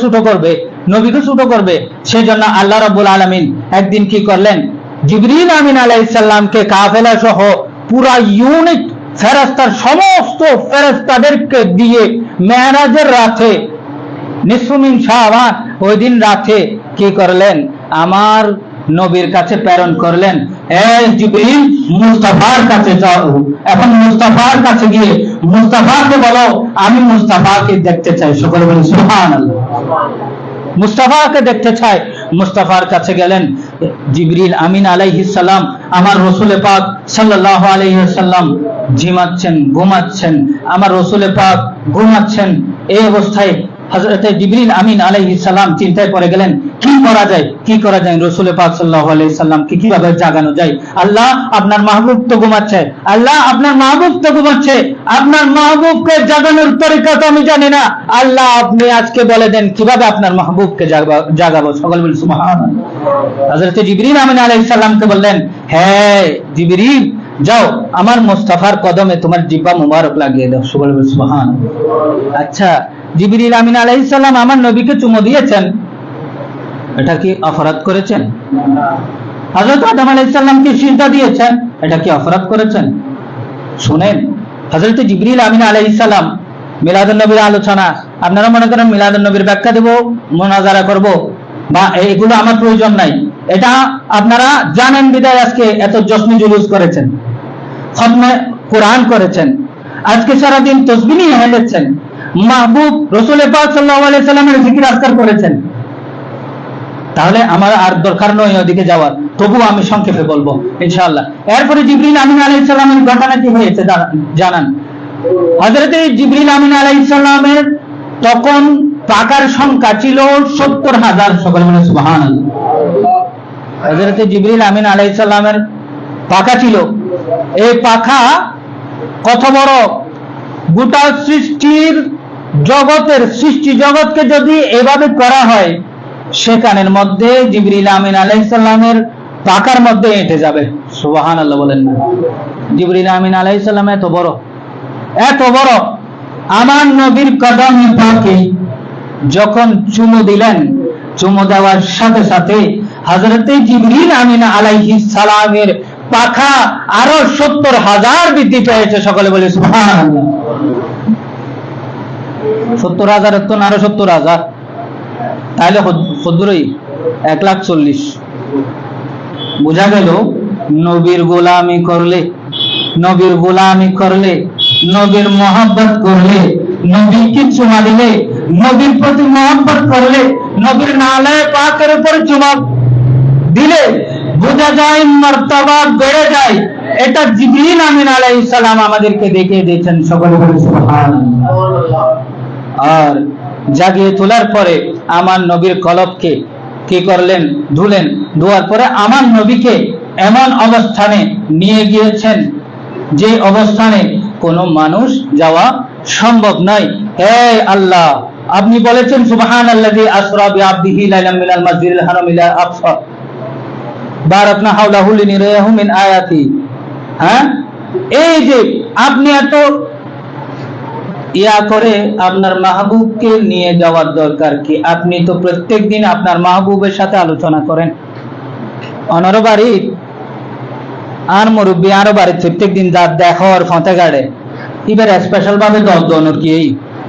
ছোট করবে, সেজন্য আল্লাহ রাব্বুল আলামিন একদিন কি করলেন? জিবরিল আমিন আলাইহিস সালামকে কাফেলা সহ পুরা ইউনিট ফেরেশতার সমস্ত ফেরেশতাদেরকে দিয়ে মেরাজের রাতে, নিসফু মিন শাবান, ওই দিন রাতে কি করলেন? আমার নবীর কাছে প্রেরণ করলেন, এই জিবরিল মুস্তাফার কাছে যাও, এখন মুস্তাফার কাছে গিয়ে মুস্তাফাকে বলো আমি মুস্তাফাকে দেখতে চাই। সকলে বলি সুবহানাল্লাহ। মুস্তাফাকে দেখতে চায়। মুস্তাফার কাছে গেলেন জিবরিল আমিন আলাইহিস সালাম, আমার রসুল পাক সাল্লাল্লাহু আলাইহি ওয়াসাল্লাম ঝিমাচ্ছেন, ঘুমাচ্ছেন, আমার রসুল পাক ঘুমাচ্ছেন। এই অবস্থায় হযরতে জিবরিল আমিন আলাইহিস সালাম চিন্তায় পড়ে গেলেন, কি করা যায়, কি করা যায়, রসুল পাক সাল্লাল্লাহু আলাইহি সাল্লামকে কিভাবে জাগানো যায়। আল্লাহ আপনার মাহবুব তো ঘুমাচ্ছে, আল্লাহ আপনার মাহবুব তো ঘুমাচ্ছে, আপনার মাহবুবকে জাগানোর তরিকা তো আমি জানি না, আল্লাহ আপনি আজকে বলে দেন কিভাবে আপনার মাহবুবকে জাগাবো। সকল বলেন সুবহানাল্লাহ। হযরতে জিবরিল আমিন আলাইহিস সালামকে বললেন, হ্যাঁ জিবরিল, যাও আমার মুস্তাফার কদমে তোমার জিহ্বা মুবারক লাগিয়ে দাও। সকল বলেন সুবহানাল্লাহ। আচ্ছা, জিবরিল আমিন আলাইহিস সালাম আমার নবীকে চুমু দিয়েছেন, এটা কি অপরাধ করেছেন? হযরত আদম আলাইহিস সালামকে সিজদা দিয়েছেন, এটা কি অপরাধ করেছেন? শুনেন, হযরত জিবরিল আমিন আলাইহিস সালাম মিলাদুন নবীর আলোচনা, আপনারা মনে করেন মিলাদুন নবীর ব্যাখ্যা দেব, মুনাজারা করব, বা এগুলো আমার প্রয়োজন নাই, এটা আপনারা জানেন বিদায় আজকে এত জশ্ন জুলুস করেছেন, খতমে কোরআন করেছেন, আজকে সারা দিন তাসবিহ নিয়ে হেলেছেন, মাহবুব রাসূল পাক সাল্লাল্লাহু আলাইহি সাল্লামের জিকির আজকার করেছেন। তাহলে আমার আর দরকার নয় ওদিকে যাওয়ার, তবুও আমি সংক্ষেপে বলবো ইনশাআল্লাহ। এরপরে জিবরিল আমিন আলাইহিস সালামের ঘটনা কি হয়েছে জানান। হযরতে জিবরিল আমিন আলাইহিস সালামের তখন পাখার সংখ্যা ছিল 70,000। সকলে বলেন সুবহানাল্লাহ। হযরতে জিবরিল আমিন আলাইহিস সালামের পাখা ছিল, এই পাখা কত বড়, গোটা সৃষ্টির জগতের সৃষ্টি জগৎকে যদি এভাবে করা হয়, সেখানের মধ্যে জিবরিল আমিন আলাইহিস সালামের পাখার মধ্যে এঁটে যাবে। সুবহানাল্লাহ বলেন না। জিবরিল আমিন আলাইহিস সালাম এত বড়, এত বড়, আমার নবীর কদমে পাকে যখন চুমু দিলেন, চুমু দেওয়ার সাথে সাথে হযরতে জিবরিল আমিন আলাইহিস সালামের পাখা আরো 70,000 বৃদ্ধি পেয়েছে। সকলে বলে সুবহানাল্লাহ। 70,000 তো না, আরো 70,000, তাহলে কদ্দুরই 1,40,000। বোঝা গেল নবীর গোলামি করলে, নবীর গোলামি করলে, নবীর মহব্বত করলে, নবীকে চুমা দিলে, নবীর প্রতি মহব্বত করলে, নবীর নালে পাকের উপর চুমা দিলে বোঝা যায় মর্তবা বেড়ে যায়। এটা জিবরিল আমিন আলাইহিস সালাম আমাদেরকে দেখিয়ে দিয়েছেন। সকলে বলে সুবহানাল্লাহ। আর জাগিয়ে তোলার পরে আমার নবীর কলবকে কি করলেন, ধুলেন, ধোয়ার পরে আমার নবীকে এমন অবস্থানে নিয়ে গিয়েছেন যে অবস্থানে কোনো মানুষ যাওয়া সম্ভব নয়। হে আল্লাহ, আপনি বলেছেন সুবহানাল্লাযী আসরা বিআবদিহি লাইলাম মিনাল মাসজিদিল হারাম ইলা আকসা বারাকনা হাওলাহু লিনুরিয়াহু মিন আয়াতি। হ্যাঁ, এই যে আপনি এত ইয়া করে আপনার মাহবুবকে নিয়ে যাওয়ার দরকার কি? আপনি তো প্রত্যেক দিন আপনার মাহবুবের সাথে আলোচনা করেন। অনর বাড়ি আর মুরব্বী আরো বাড়ি প্রত্যেক দিন যা দেখো আর ফতে গাড়ে, এবার স্পেশাল ভাবে দল দনর কি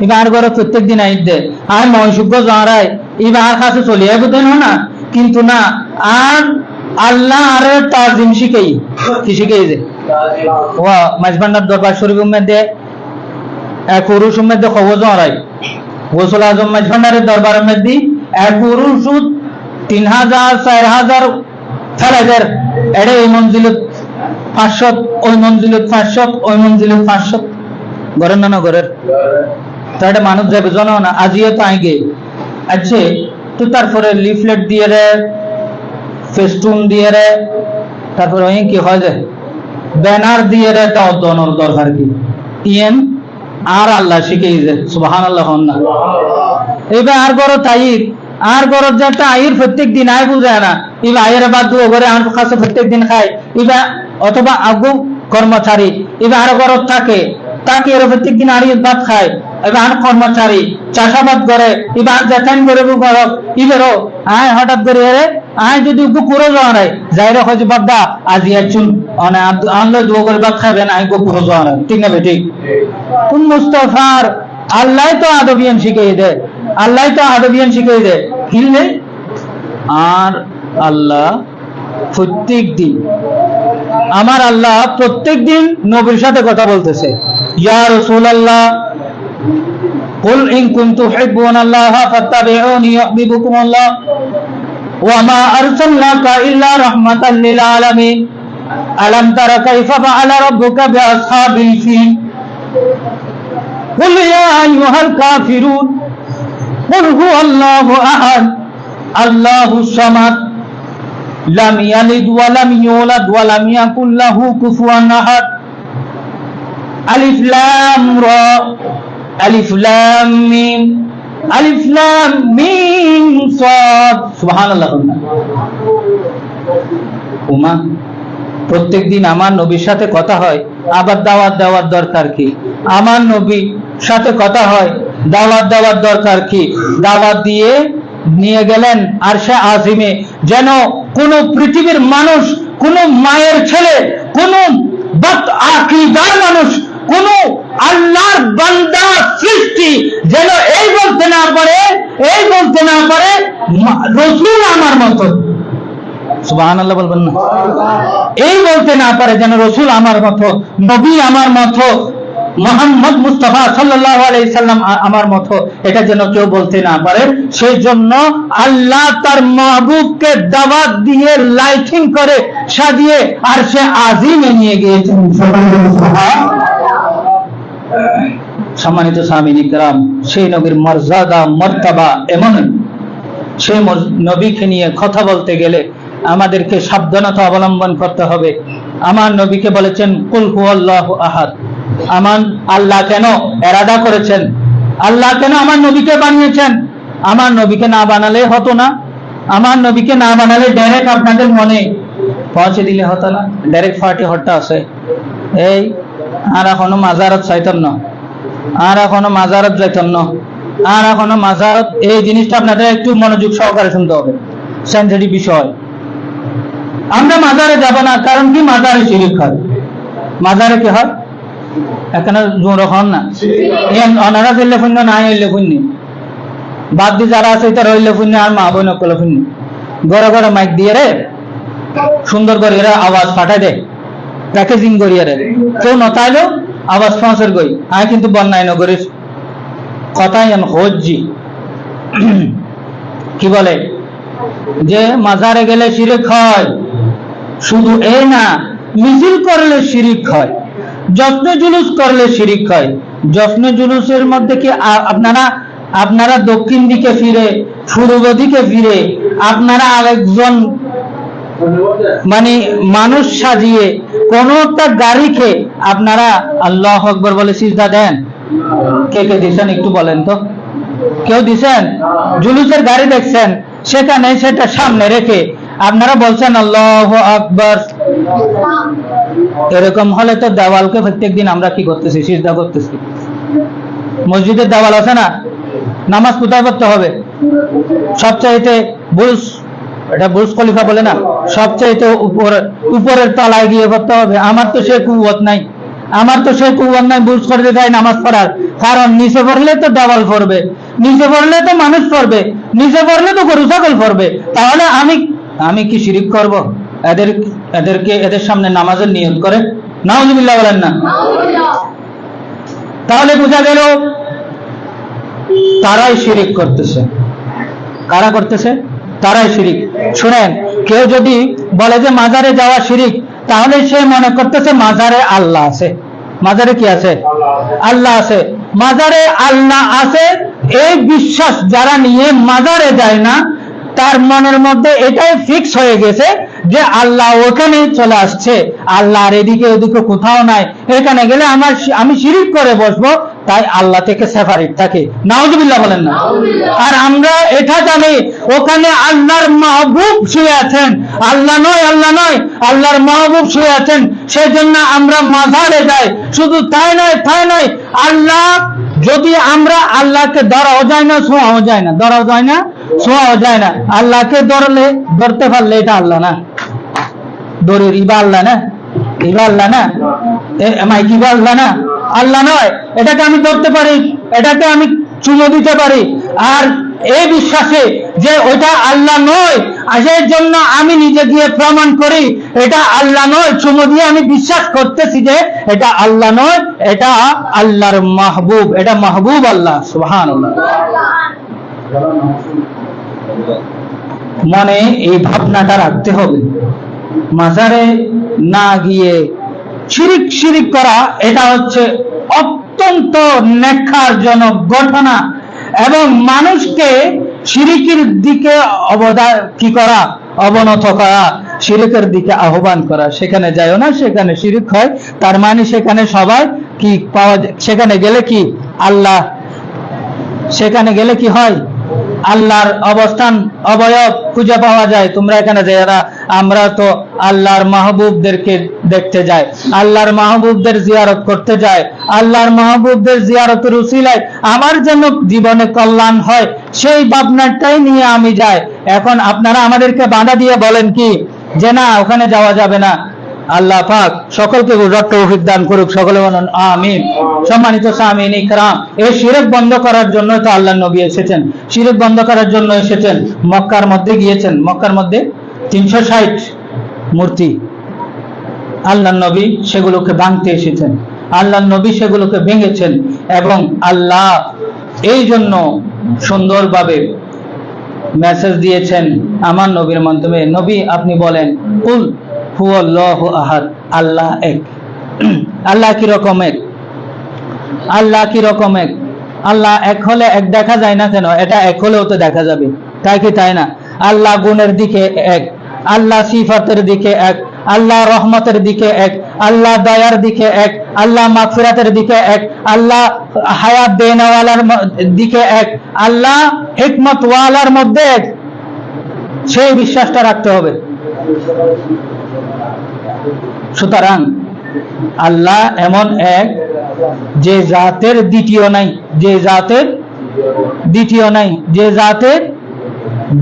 এবার ঘরে প্রত্যেক দিন আইন দে আর মহসুগ্য জড়ায় এবার কাছে চলিয়ে বুঝেন না, কিন্তু না, আর আল্লাহ আর তাজিম শিখেই কি শিখেই যে ও মাঝবান্ডার দরবার শরীফ মধ্যে এক পুরুষ মধ্যে খবর জড়াই, গোসল আজম মাঝবান্ডারের দরবারের মধ্যে এক পুরুষ 3,000 4,000 ফেলাইদের এড়ে এই মঞ্জিলত 500, ওই মঞ্জিলত 500, ওই মঞ্জিলত 500 ঘরের না ঘরের তো একটা মানুষ যাবে জানো না, আজিও তো আগে আছে তো। তারপরে লিফলেট দিয়ে রে, ফেস্টুন দিয়ে রে, তারপরে ওই কি হয় যে ব্যানার দিয়ে রে, তাও দনর দরকার কি ইয়েন আর আল্লাহ শিখেই যে সুবহানাল্লাহ হন না। এবার আর বড় তাইর আর বড় যেটা আইর প্রত্যেক দিন আয় বুঝায় না, এবার আয়ের বাদ দুও করে আর কাছে প্রত্যেক দিন খায় এবার, অথবা আগু কর্মচারী এবার আরো বড় থাকে তাকে এর প্রত্যেক দিন আর ভাত খায়, এবার আর কর্মচারী চাষাবাদ করে এবার যেতেন করে করক এবারও আয় হঠাৎ করে এরে আয় যদি পুরো যাওয়া নাই যাই রে হয়েছে বাবা আজি একজন আনলো দুও করে ভাত খাবেন, আয় পুরো যাওয়া নাই, ঠিক না ঠিক? তুম মুস্তাফার আল্লাহ তো আদবিয়ান শিখিয়ে দেয়, আল্লাহ তো আদবিয়ান শিখিয়ে দেয় হিললে। আর আল্লাহ প্রত্যেক দিন, আমার আল্লাহ প্রত্যেক দিন নবীর সাথে কথা বলতেছে, ইয়া রাসূলুল্লাহ কুল ইন কুনতুম তুহিব্বুনাল্লাহা ফাত্তাবিউনি ইউহিব্বুকুমুল্লাহ ওয়া মা আরসালনাকা ইল্লা রাহমাতাল লিল আলামিন আলাম তারা কাইফা ফাআলা রাব্বুকা বিআসহাবিল ফিল কুল ইয়া আইয়ুহাল কাফিরুন কুল হুয়াল্লাহু আহাদ আল্লাহুস সামাদ লাম ইয়ালিদ ওয়া লাম ইউলাদ ওয়া লাম ইয়াকুল লাহু কুফুয়ান আহাদ আলিফ লাম রা আলিফ লাম মিম আলিফ লাম মিম সাদ সুবহানাল্লাহ। উমা প্রত্যেকদিন আমার নবীর সাথে কথা হয়, আবার দাওয়াত দেওয়ার দরকার কি? আমার নবীর সাথে কথা হয়, দাওয়াত দেওয়ার দরকার কি? দাওয়াত দিয়ে নিয়ে গেলেন আরশে আজিমে, যেন কোন পৃথিবীর মানুষ, কোন মায়ের ছেলে, কোন বদ আকীদার মানুষ, কোন আল্লাহর বান্দা সৃষ্টি যেন এই বলতে না পারে রাসূল আমার মতো। সুবহানাল্লাহ বলবেন না? এই বলতে না পারে যেন রাসূল আমার মতো, নবী আমার মতো, মুহাম্মদ মুস্তাফা সাল্লাল্লাহু আলাইহি সাল্লাম আমার মতো, এটা যেন কেউ বলতে না পারে। সেই জন্য আল্লাহ তার মাহবুবকে দাওয়াত দিয়ে লাইটিং করে সাজিয়ে আরশে আজিমে নিয়ে গিয়েছেন। সম্মানিত সামিনী کرام, সেই নবীর মর্যাদা মর্তবা এমন, সেই নবীকে নিয়ে কথা বলতে গেলে আমাদেরকে সাবধানতা অবলম্বন করতে হবে। আমার নবীকে বলেছেন কুল হুয়াল্লাহু আহাদ। আমার আল্লাহ কেন এরাদা করেছেন? আল্লাহ কেন আমার নবীকে বানিয়েছেন? আমার নবীকে না বানালে হতো না? আমার নবীকে না বানালে ডাইরেক্ট আপনাদের মনে পৌঁছে দিলে হতো না? ডাইরেক্ট ফাটি হট্টা আছে এই আর এখনো মাজারত চাইতেন না, আর এখনো মাজারত যাইতেন না, আর এখনো মাজারত। এই জিনিসটা আপনাদের একটু মনোযোগ সহকারে শুনতে হবে, সেনসিটিভ বিষয়। আমরা মাজারে যাব না, কারণ কি? মাজারে শিরিক হয়। মাজারে কি হয়? এখানে জোর হন না, অনারা চললে ফুন্য না হইলে ফুন্নি, বাদ দিয়ে যারা আছে তারা হইলে ফুন্নি, আর মা বোন করলে ফুন্নি। ঘরে ঘরে মাইক দিয়ে রে সুন্দর করে এরা আওয়াজ ফাটাই দেয়, প্যাকেজিং করিয়া রে, কেউ নতাইলো আওয়াজ পৌঁছের গই। আমি কিন্তু বন্যায় নগরের কথাই আমি হজ্জি কি বলে যে মাজারে গেলে শিরিক হয়। শুধু এই না, মিছিল করলে শিরিক হয়, যশ্ন জুলুস করলে শিরিক হয়। যশ্ন জুলুসের মধ্যে কি আপনারা দক্ষিণ দিকে ফিরে, পূর্ব দিকে ফিরে আপনারা আরেকজন মানে মানুষ সাজিয়ে কোন একটা গাড়িকে আপনারা আল্লাহু আকবার বলে সিজদা দেন? কে কে দিচ্ছেন একটু বলেন তো? কেউ দিচ্ছেন? জুলুসের গাড়ি দেখছেন, সেখানে সেটা সামনে রেখে আপনারা বলছেন আল্লাহু আকবার। এরকম হলে তো দেওয়ালকে প্রত্যেকদিন আমরা কি করতেছি? সিজদা করতেছি। মসজিদের দেওয়াল আছে না, নামাজ কোথায় পড়তে হবে? সবচাইতে বুর্জ, এটা বুর্জ খলিফা বলে না, সবচাইতে উপরের তলায় গিয়ে পড়তে হবে। আমার তো সে কুওয়াত নাই, বুর্জ করতে যাই নামাজ পড়ার। কারণ নিচে পড়লে তো দেওয়াল পড়বে, নিচে পড়লে তো মানুষ পড়বে, নিচে পড়লে তো গরু ছাগল পড়বে। তাহলে আমি কি শিরিক করব? এদের সামনে নামাজের নিয়ত করে? নাউজুবিল্লাহ বলেন না? তাহলে বোঝা গেল তারাই শিরিক করতেছে। কারা করতেছে? তারাই শিরিক। শুনেন, কেউ যদি বলে যে মাজারে যাওয়া শিরিক, তাহলে সে মনে করতেছে মাজারে আল্লাহ আছে। মাজারে কি আছে? আল্লাহ আছে। মাজারে আল্লাহ আছে এই বিশ্বাস যারা নিয়ে মাজারে যায় না, তার মনের মধ্যে এটাই ফিক্স হয়ে গেছে যে আল্লাহ ওখানে চলে আসছে, আল্লাহ আর এদিকে ওদিকে কোথাও নাই, এখানে গেলে আমি শিরিক করে বসবো, তাই আল্লাহ থেকে সেপারেট থাকে। নাউজুবিল্লাহ বলেন না? আর আমরা এটা জানি ওখানে আল্লাহর মাহবুব শুয়ে আছেন, আল্লাহ নয়, আল্লাহর মাহবুব শুয়ে আছেন। সেই জন্য আমরা মাজারে যাই। শুধু তাই নয়, আল্লাহ যদি আমরা আল্লাহকে ধরাও যায় না, ছোঁয়াও যায় না, আল্লাহকে ধরতে পারলে এটা আল্লাহ না। দড়ির ইবা আল্লাহ না, মাইকিবা আল্লাহ না, আল্লাহ নয়। এটাকে আমি ধরতে পারি, এটাকে আমি চুমো দিতে পারি, আর এই বিশ্বাসে যে ওইটা আল্লাহ নয়, সেই জন্য আমি নিজে গিয়ে প্রমাণ করি এটা আল্লাহ নয়, চুমু দিয়ে আমি বিশ্বাস করতেছি যে এটা আল্লাহ নয়, এটা আল্লাহর মাহবুব, এটা মাহবুব আল্লাহ। সুবহানাল্লাহ। মনে এই ভাবনাটা রাখতে হবে। মাজারে না গিয়ে শিরিক শিরিক করা এটা হচ্ছে অত্যন্ত নেককারজনক ঘটনা, এবং মানুষকে শিরিকের দিকে অবনত করা, শিরিকের দিকে আহ্বান করা। সেখানে যাইও না, সেখানে শিরিক হয়, তার মানে সেখানে সবাই কি পাওয়া যায়, সেখানে গেলে কি আল্লাহ, সেখানে গেলে কি হয়, আল্লাহর অবস্থান অবয়ব খুঁজে পাওয়া যায়। তোমরা এখানে যারা, আমরা তো আল্লাহর মাহবুবদেরকে দেখতে যাই, আল্লাহর মাহবুবদের জিয়ারত করতে যাই, আল্লাহর মাহবুবদের জিয়ারতের উসিলায় আমার জন্য জীবনে কল্যাণ হয়, সেই ভাবনাটাই নিয়ে আমি যাই। এখন আপনারা আমাদেরকে বাধা দিয়ে বলেন কি যে না ওখানে যাওয়া যাবে না। আল্লাহ পাক সকলকে বুঝার তৌফিক দান করুক, সকলে বলেন আমিন। সম্মানিত সামিন ইকরাম, এই শিরক বন্ধ করার জন্য তো আল্লাহর নবী এসেছেন, শিরক বন্ধ করার জন্য এসেছেন, মক্কার মধ্যে গিয়েছেন, মক্কার মধ্যে 360 মূর্তি, আল্লাহর নবী সেগুলোকে ভাঙতে এসেছেন, আল্লাহর নবী সেগুলোকে ভেঙেছেন, এবং আল্লাহ এই জন্য সুন্দরভাবে মেসেজ দিয়েছেন আমার নবীর মাধ্যমে। নবী আপনি বলেন কুল হুয়াল্লাহু আহাদ, আল্লাহ এক। আল্লাহ কি রকম এক? আল্লাহ কি রকম এক? আল্লাহ এক হলে এক দেখা যায় না কেন? এটা এক হলেও তো দেখা যাবে, তাই কি তাই না? আল্লাহ গুণের দিকে এক, আল্লাহ সিফাতের দিকে এক, আল্লাহ রহমতের দিকে এক, আল্লাহ দয়ার দিকে এক, আল্লাহ মাগফিরাতের দিকে এক, আল্লাহ হায়াত দেনওয়ালার দিকে এক, আল্লাহ হিকমত ওয়ালার মধ্যে এক। সেই বিশ্বাসটা রাখতে হবে। সুতরাং আল্লাহ এমন এক যে জাতের দ্বিতীয় নাই, যে জাতের দ্বিতীয় নাই, যে জাতের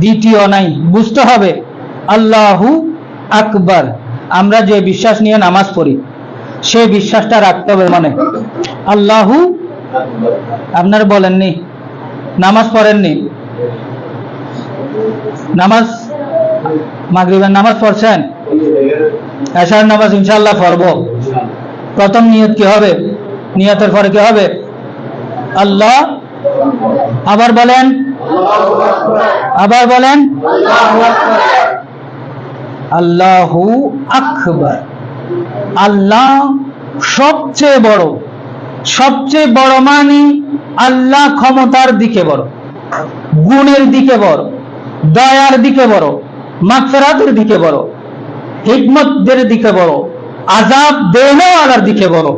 দ্বিতীয় নাই। বুঝতে হবে আল্লাহু আকবার। আমরা যে বিশ্বাস নিয়ে নামাজ পড়ি সেই বিশ্বাসটা রাখতে হবে মনে। আল্লাহু, আপনারা বলেননি, নামাজ পড়েননি, নামাজ মাগরিবের নামাজ পড়ছেন, এশার নামাজ ইনশাআল্লাহ পড়ব। প্রথম নিয়ত কি হবে? নিয়তের পরে কি হবে? আল্লাহ, আবার বলেন, আবার বলেন আল্লাহু আকবার। আল্লাহ সবচেয়ে বড়, সবচেয়ে বড় মানে আল্লাহ ক্ষমতার দিকে বড়, গুণের দিকে বড়, দয়ার দিকে বড়, মাগফিরাতের দিকে বড়, হিকমতের দিকে বড়, আযাব দেনওয়ালার দিকে বড়,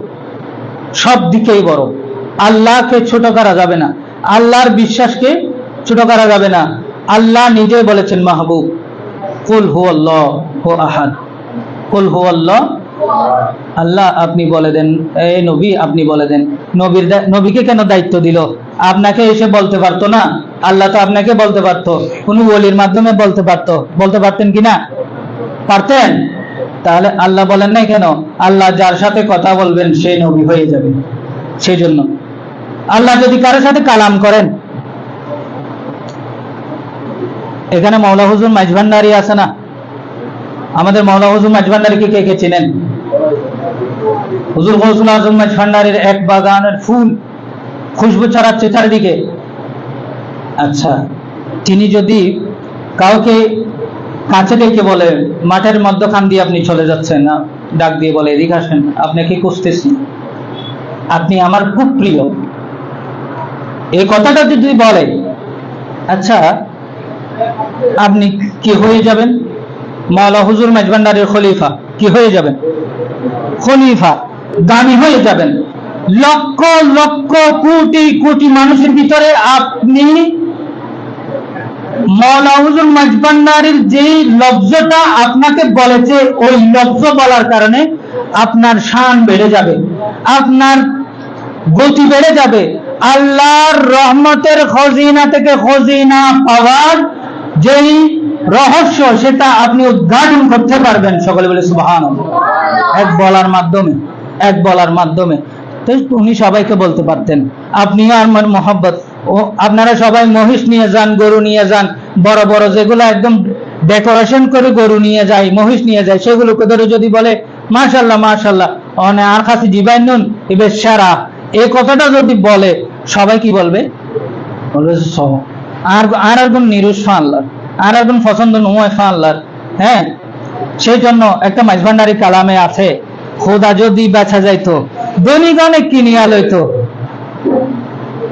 সব দিকেই বড়। আল্লাহকে ছোট করা যাবে না, আল্লাহর বিশ্বাসকে ছোট করা যাবে না। আল্লাহ নিজেই বলেছেন মাহবুব, কুল হুয়াল্লাহু আহাদ, কুল হুয়াল্লাহ। আল্লাহ আপনি বলে দেন, এই নবী আপনি বলে দেন। নবীকে কেন দায়িত্ব দিল? আপনাকে এসে বলতে পারতো না? আল্লাহ তো আপনাকে বলতে পারতো, কোন ওলির মাধ্যমে বলতে পারতো, বলতে পারতেন কিনা? পারতেন। তাহলে আল্লাহ বলেন নাই কেন? আল্লাহ যার সাথে কথা বলবেন সেই নবী হয়ে যাবে। সেই জন্য আল্লাহ যদি কারোর সাথে কালাম করেন, এখানে মাওলা হুজুর মাঝভান্ডারী আছে না? আমাদের মাওলা হুজুর মাঝভান্ডারীকে কে কে চিনেন? হুজুর গৌসুল আজম মাঝভান্ডারীর এক বাগানের ফুল খুশবু ছড়াচ্ছে চারিদিকে। আচ্ছা, তিনি যদি কাউকে কাছে ডেকে বলে, মাঠের মধ্যখান দিয়ে আপনি চলে যাচ্ছেন, ডাক দিয়ে বলে এদিকে আসেন, আপনাকে খুঁজতেছি, আপনি আমার খুব প্রিয়, এই কথাটা যদি বলে, আচ্ছা আপনি কি হয়ে যাবেন? মাওলা হুজুর মাঝভান্ডারীর খলিফা কি হয়ে যাবেন? খলিফা, দামি হয়ে যাবেন। লক্ষ লক্ষ কোটি কোটি মানুষের ভিতরে আপনি মাওলা হুজুর মাঝভান্ডারীর যে লফজটা আপনাকে বলেছে, ওই লফজ বলার কারণে আপনার শান বেড়ে যাবে, আপনার গতি বেড়ে যাবে। আল্লাহর রহমতের খজিনা থেকে খজিনা পাওয়ার যেই রহস্য, সেটা আপনি উদ্ঘাটন করতে পারবেন। সকলে বলে সুবহানাল্লাহ। এক বলার মাধ্যমে, এক বলার মাধ্যমে। তো উনি সবাইকে বলতে পারতেন, আপনিও আমার মহব্বত, ও আপনারা সবাই মহিষ নিয়ে যান, গরু নিয়ে যান, বড় বড় যেগুলো একদম ডেকোরেশন করে গরু নিয়ে যায়, মহিষ নিয়ে যায়, সেগুলোকে ধরে যদি বলে মাশাআল্লাহ মাশাআল্লাহ অনে আর কাছে জিবাই নুন এবে সারা, এই কথাটা যদি বলে সবাই কি বলবে? বলবে আর কোন নিরুষ ফানলার, আর কোন পছন্দ নয় ফানলার। হ্যাঁ, সেই জন্য একটা মাইজভান্ডারি কালামে আছে, খোদা যদি বেচা যাইতো ধনী অনেক কিনিয়া লইতো,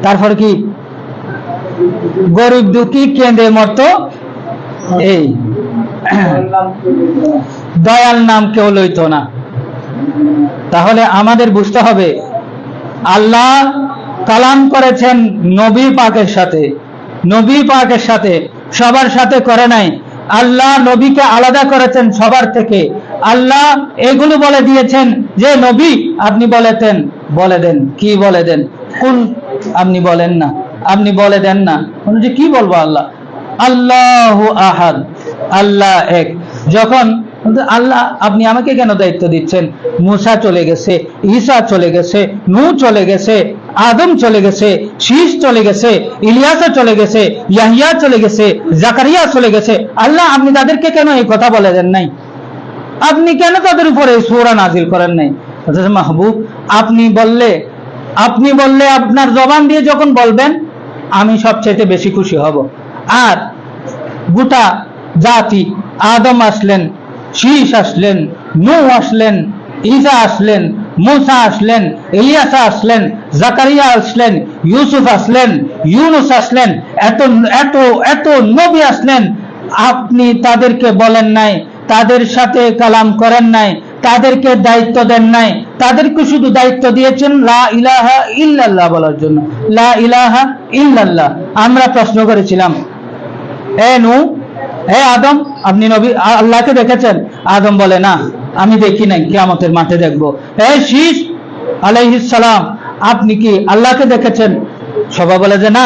তারপর কি গরিব দুঃখী কেঁদে মরতো, এই দয়াল নাম কেউ লইতো না। তাহলে আমাদের বুঝতে হবে আল্লাহ কালাম করেছেন নবী পাকের সাথে, নবী পাকের সাথে, সবার সাথে করে নাই। আল্লাহ নবীকে আলাদা করেছেন সবার থেকে। আল্লাহ এগুলো বলে দিয়েছেন যে নবী আপনি বলে দেন, কি বলে দেন? কুল, আপনি বলেন না, আপনি বলে দেন না। যে কি বলবো? আল্লাহ আল্লাহু আহাদ, আল্লাহ এক। যখন আল্লাহ আপনি আমাকে কেন দায়িত্ব দিচ্ছেন? মুসা চলে গেছে, ঈসা চলে গেছে, নূহ চলে গেছে, আদম চলে গেছে, শীষ চলে গেছে, ইলিয়াসা চলে গেছে, ইয়াহিয়া চলে গেছে, জাকারিয়া চলে গেছে। আল্লাহ আপনি তাদেরকে কেন এই কথা বলে দেন নাই? আপনি কেন তাদের উপরে সূরা নাজিল করেন নাই? মাহবুব আপনি বললে আপনার জবান দিয়ে যখন বলবেন আমি সবচেয়ে বেশি খুশি হব। আর গোটা জাতি, আদম আসলেন, শীষ আসলেন, নূহ আসলেন, ঈসা আসলেন, মুসা আসলেন, ইলিয়াসা আসলেন, জাকারিয়া আসলেন, ইউসুফ আসলেন, ইউনুস আসলেন, এত এত এত নবী আসলেন, আপনি তাদেরকে বলেন নাই, তাদের সাথে কালাম করেন নাই, তাদেরকে দায়িত্ব দেন নাই, তাদেরকে শুধু দায়িত্ব দিয়েছেন লা ইলাহা ইল্লাল্লাহ বলার জন্য, লা ইলাহা ইল্লাল্লাহ। আমরা প্রশ্ন করেছিলাম, এ নূহ, হে আদম, আপনি নবী আল্লাহকে দেখেছেন? আদম বলে না, আমি দেখি নাই, কিয়ামতের মাঠে দেখবো। হে শীষ আলাইহিস সালাম, আপনি কি আল্লাহকে দেখেছেন? সবাই বলে যে না,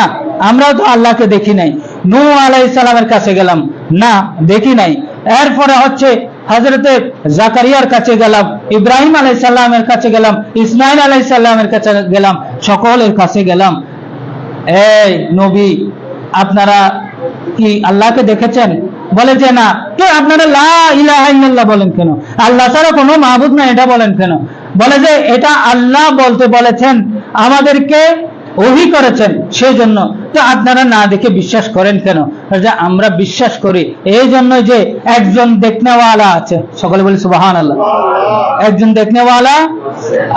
আমরাও তো আল্লাহকে দেখি নাই। নূহ আলাইহিস সালামের কাছে গেলাম, না দেখি নাই। এরপরে হচ্ছে হযরতে জাকারিয়ার কাছে গেলাম, ইব্রাহিম আলাইহিস সালামের কাছে গেলাম, ইসমাইল আলাইহিস সালামের কাছে গেলাম, সকলের কাছে গেলাম। এই নবী আপনারা কি আল্লাহকে দেখেছেন? বলে যে না। তো আপনারা লা ইলাহা ইল্লাল্লাহ বলেন কেন? আল্লাহ ছাড়া কোনো মাবুদ না এটা বলেন কেন? বলে যে এটা আল্লাহ বলতে বলেছেন, আমাদেরকে ওহী করেছেন, সেই জন্য। তো আপনারা না দেখে বিশ্বাস করেন কেন? যে আমরা বিশ্বাস করি এই জন্য যে একজন দেখনেওয়ালা আছে, সকলে বলি সুবহানাল্লাহ। একজন দেখনেওয়ালা,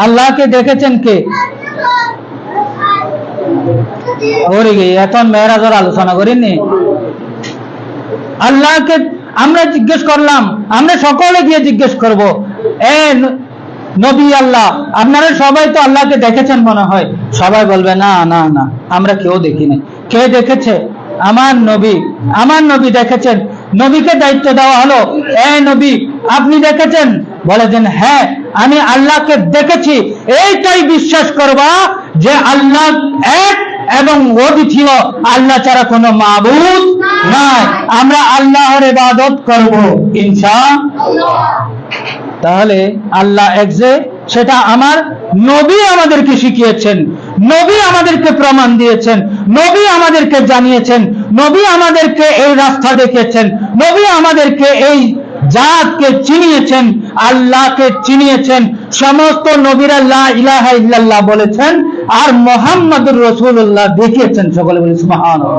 আল্লাহকে দেখেছেন কে? ওরে এখন মেরাজের আলোচনা করিনি। আল্লাহকে আমরা জিজ্ঞেস করলাম, আমরা সকলে গিয়ে জিজ্ঞেস করব, এ নবী আল্লাহ আপনারা সবাই তো আল্লাহকে দেখেছেন মনে হয়। সবাই বলবে না না না, আমরা কেউ দেখি নাই। কে দেখেছে? আমার নবী দেখেছেন। নবীকে দায়িত্ব দেওয়া হলো, এ নবী আপনি দেখেছেন? বলে দেন হ্যাঁ আমি আল্লাহকে দেখেছি। এইটাই বিশ্বাস করবা যে আল্লাহ এক এবং অদ্বিতীয়, আল্লাহ ছাড়া কোনো মাবুদ নাই, আমরা আল্লাহর ইবাদত করব ইনশাআল্লাহ। তাহলে আল্লাহ এক যে, সেটা আমার নবী আমাদেরকে শিখিয়েছেন, নবী আমাদেরকে প্রমাণ দিয়েছেন, নবী আমাদেরকে জানিয়েছেন, নবী আমাদেরকে এই রাস্তা দেখিয়েছেন, নবী আমাদেরকে এই জাতকে চিনিয়েছেন, আল্লাহকে চিনিয়েছেন। সমস্ত নবীরা লা ইলাহা ইল্লাল্লাহ বলেছেন আর মুহাম্মদুর রাসূলুল্লাহ দেখিয়েছেন। সকলে বলি সুবহানাল্লাহ।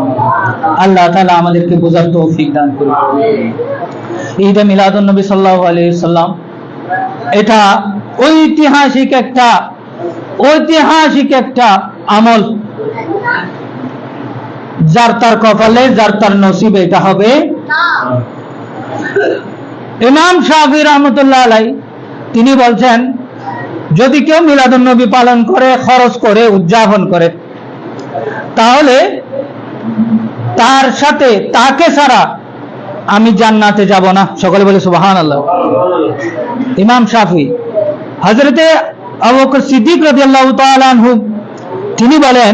আল্লাহ তাআলা আমাদেরকে বোঝার তৌফিক দান করুন। ঈদে মিলাদুন নবী সাল্লাল্লাহু আলাইহি সাল্লাম এটা ঐতিহাসিক একটা আমল। যার তার কপালে, যার তার নসিবে এটা হবে না। ইমাম শাফি রহমতুল্লাহ আলাইহি তিনি বলছেন, যদি কেউ মিলাদুন নবী পালন করে, খরচ করে, উদযাপন করে, তাহলে তার সাথে তাকে ছাড়া আমি জান্নাতে যাব না। সকলে বলে সুবহানাল্লাহ। ইমাম শাফি। হযরতে আবু বকর সিদ্দিক রাদিয়াল্লাহু তাআলা আনহু তিনি বলেন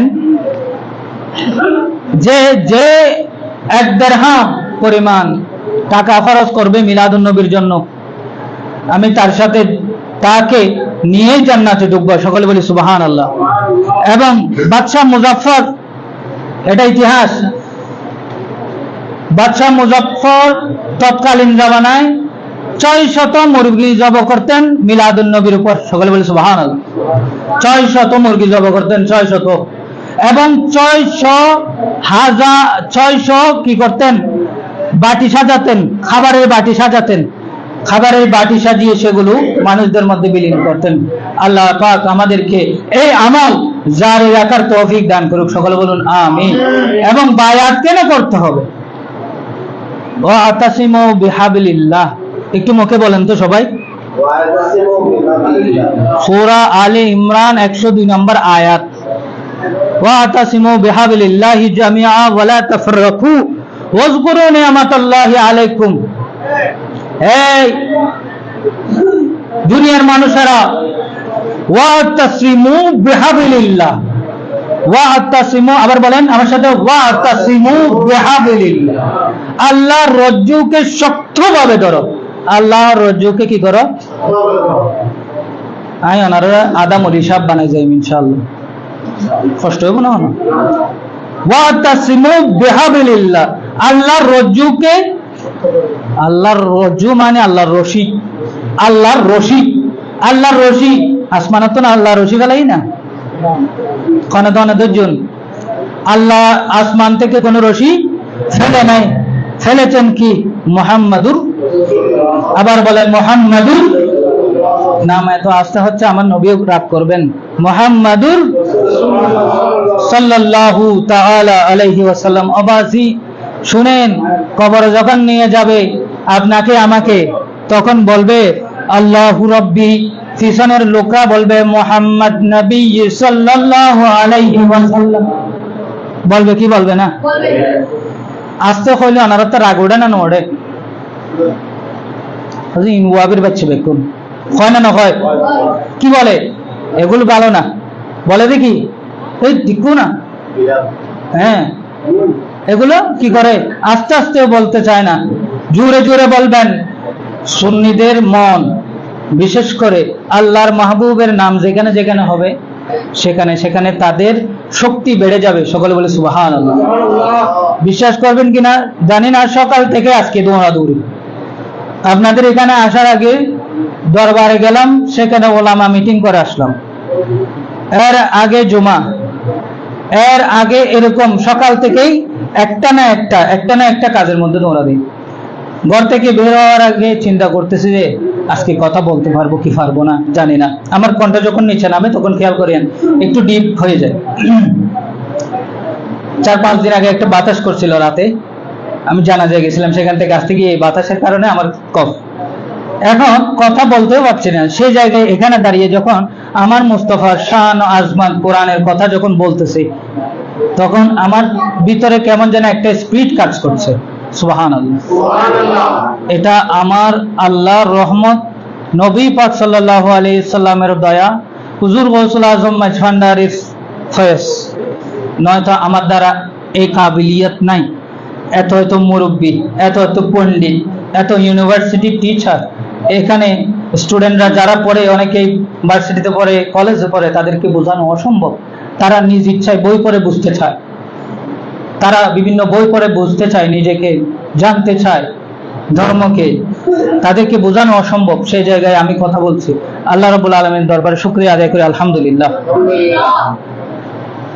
যে যে 1 দিরহাম পরিমাণ টাকা খরচ করবে মিলাদুন নবীর জন্য, আমি তার সাথে তাকে নিয়ে জান্নাতে ঢুকবো। সকলে বলি সুবহানাল্লাহ। এবং বাদশাহ মুজাফফর, এটা ইতিহাস, বাদশাহ মুজাফফর তৎকালীন জামানায় 600 মুরগি জব করতেন মিলাদুন নবীর উপর। সকলে বলে সুবহানাল্লাহ। 600 মুরগি জব করতেন, 600, এবং 600 কি করতেন, বাটি সাজাতেন, খাবারের বাটি সাজাতেন, খাবারের বাটি সাজিয়ে সেগুলো মানুষদের মধ্যে বিলীন করতেন। আল্লাহ পাক আমাদেরকে এই আমল জারি রাখার তৌফিক দান করুক। সকলে বলুন আমিন। এবং বায়াত কেন করতে হবে? ওয়া আতাসিমু বিহাবিলিল্লাহ, একটু মুখে বলেন তো সবাই। সূরা আলে ইমরান 102 নম্বর আয়াত, ওয়া আতাসিমু বিহাবিলিল্লাহি জামিআ ওয়া লা তাফাররাকু ওয়াজকুরু নি'মাতাল্লাহি আলাইকুম। এই দুনিয়ার মানুষেরা, ওয়া আতাসিমু বিহাবিলিল্লাহ, ওয়া আতাসিমু, আবার বলেন আমার সাথে, ওয়া আতাসিমু বিহাবিলিল্লাহ, আল্লাহর রজ্জুকে শক্তভাবে ধরো। আল্লাহর রজ্জুকে কি করো? আই ওনারা আদামুল হিসাব বানাই যাই ইনশাআল্লাহ, কষ্ট হবে না। ওয়া তাসিমু বিহাবিলিল্লাহ, আল্লাহর রজ্জুকে, আল্লাহর রজ্জু মানে আল্লাহর রশি, আল্লাহর রশি, আল্লাহর রশি আসমানত তো না, আল্লাহর রশি ফেলাই না কোন ধরনের। আল্লাহ আসমান থেকে কোন রশি ফেলে নাই, ফেলেছেন কি? মুহাম্মাদুর। আবার বলেন মুহাম্মাদুর, নাম এত আসতে হচ্ছে, আমার নবীও রাগ করবেন। মুহাম্মাদুর সাল্লাল্লাহু তাআলা আলাইহি ওয়াসাল্লাম। অবাসি শুনেন, কবরে যখন নিয়ে যাবে আপনাকে আমাকে, তখন বলবে আল্লাহু রাব্বি, পিছনের লোকরা বলবে মুহাম্মদ নবী সাল্লাল্লাহু আলাইহি ওয়াসাল্লাম। বলবে কি বলবে না? আসতে কইলে ওনারা তো রাগ ওঠে না, ওঠে ইনওয়াবির বাচ্চা বেকুন হয় না, হয় কি বলে? এগুলো ভালো না, বলে দেখি এই দিকু না। হ্যাঁ, এগুলো কি করে? আস্তে আস্তে বলতে চায় না, জোরে জোরে বলবেন। সুন্নিদের মন, বিশেষ করে আল্লাহর মাহবুবের নাম যেখানে যেখানে হবে, সেখানে সেখানে তাদের শক্তি বেড়ে যাবে। সকলে বলে সুবহানাল্লাহ। বিশ্বাস করবেন কিনা জানি না, সকাল থেকে আজকে দৌড়াদৌড়ি। আপনাদের এখানে আসার আগে দরবারে গেলাম, সেখানে ওলামা মিটিং করে আসলাম। এর আগে জুমা, এর আগে এরকম সকাল থেকেই একটা না একটা কাজের মধ্যে দৌড়া দিই। ঘর থেকে বের হওয়ার আগে চিন্তা করতেছি যে আজকে কথা বলতে পারবো কি পারবো না জানি না। আমার কণ্ঠ যখন নিচে নামে তখন খেয়াল করেন একটু ডিপ হয়ে যায়। 4-5 দিন আগে একটা বাতাস করছিল রাতে, আমি জানাজায় গেছিলাম, সেখান থেকে আসতে গিয়ে এই বাতাসের কারণে আমার কফ, এখন কথা বলতেও পারছি না। সেই জায়গায় এখানে দাঁড়িয়ে যখন আমার মুস্তাফার শান ও আজমান কোরআনের কথা যখন বলতেছি, তখন আমার ভিতরে কেমন যেন একটা স্পিড কাজ করছে। সুবহানাল্লাহ। এটা আমার আল্লাহর রহমত, নবী পাক সাল্লাল্লাহু আলাইহি সাল্লামের দয়া, হুজুর গৌসুল আজম মাঝভান্ডারীর ফয়েজ, নয়তো আমার দ্বারা এই কাবিলিয়ত নাই। এত মুরব্বী, এত পণ্ডিত, এত ইউনিভার্সিটি টিচার, এখানে স্টুডেন্টরা যারা পড়ে, অনেকেই ভার্সিটিতে পড়ে, কলেজে পড়ে, তাদেরকে বোঝানো অসম্ভব। তারা নিজ ইচ্ছায় বই পড়ে বুঝতে চায়, তারা বিভিন্ন বই পড়ে বুঝতে চায়, নিজেকে জানতে চায় ধর্মকে, তাদেরকে বোঝানো অসম্ভব। সেই জায়গায় আমি কথা বলছি। আল্লাহ রাব্বুল আলামিনের দরবারে শুকরিয়া আদায় করি, আলহামদুলিল্লাহ।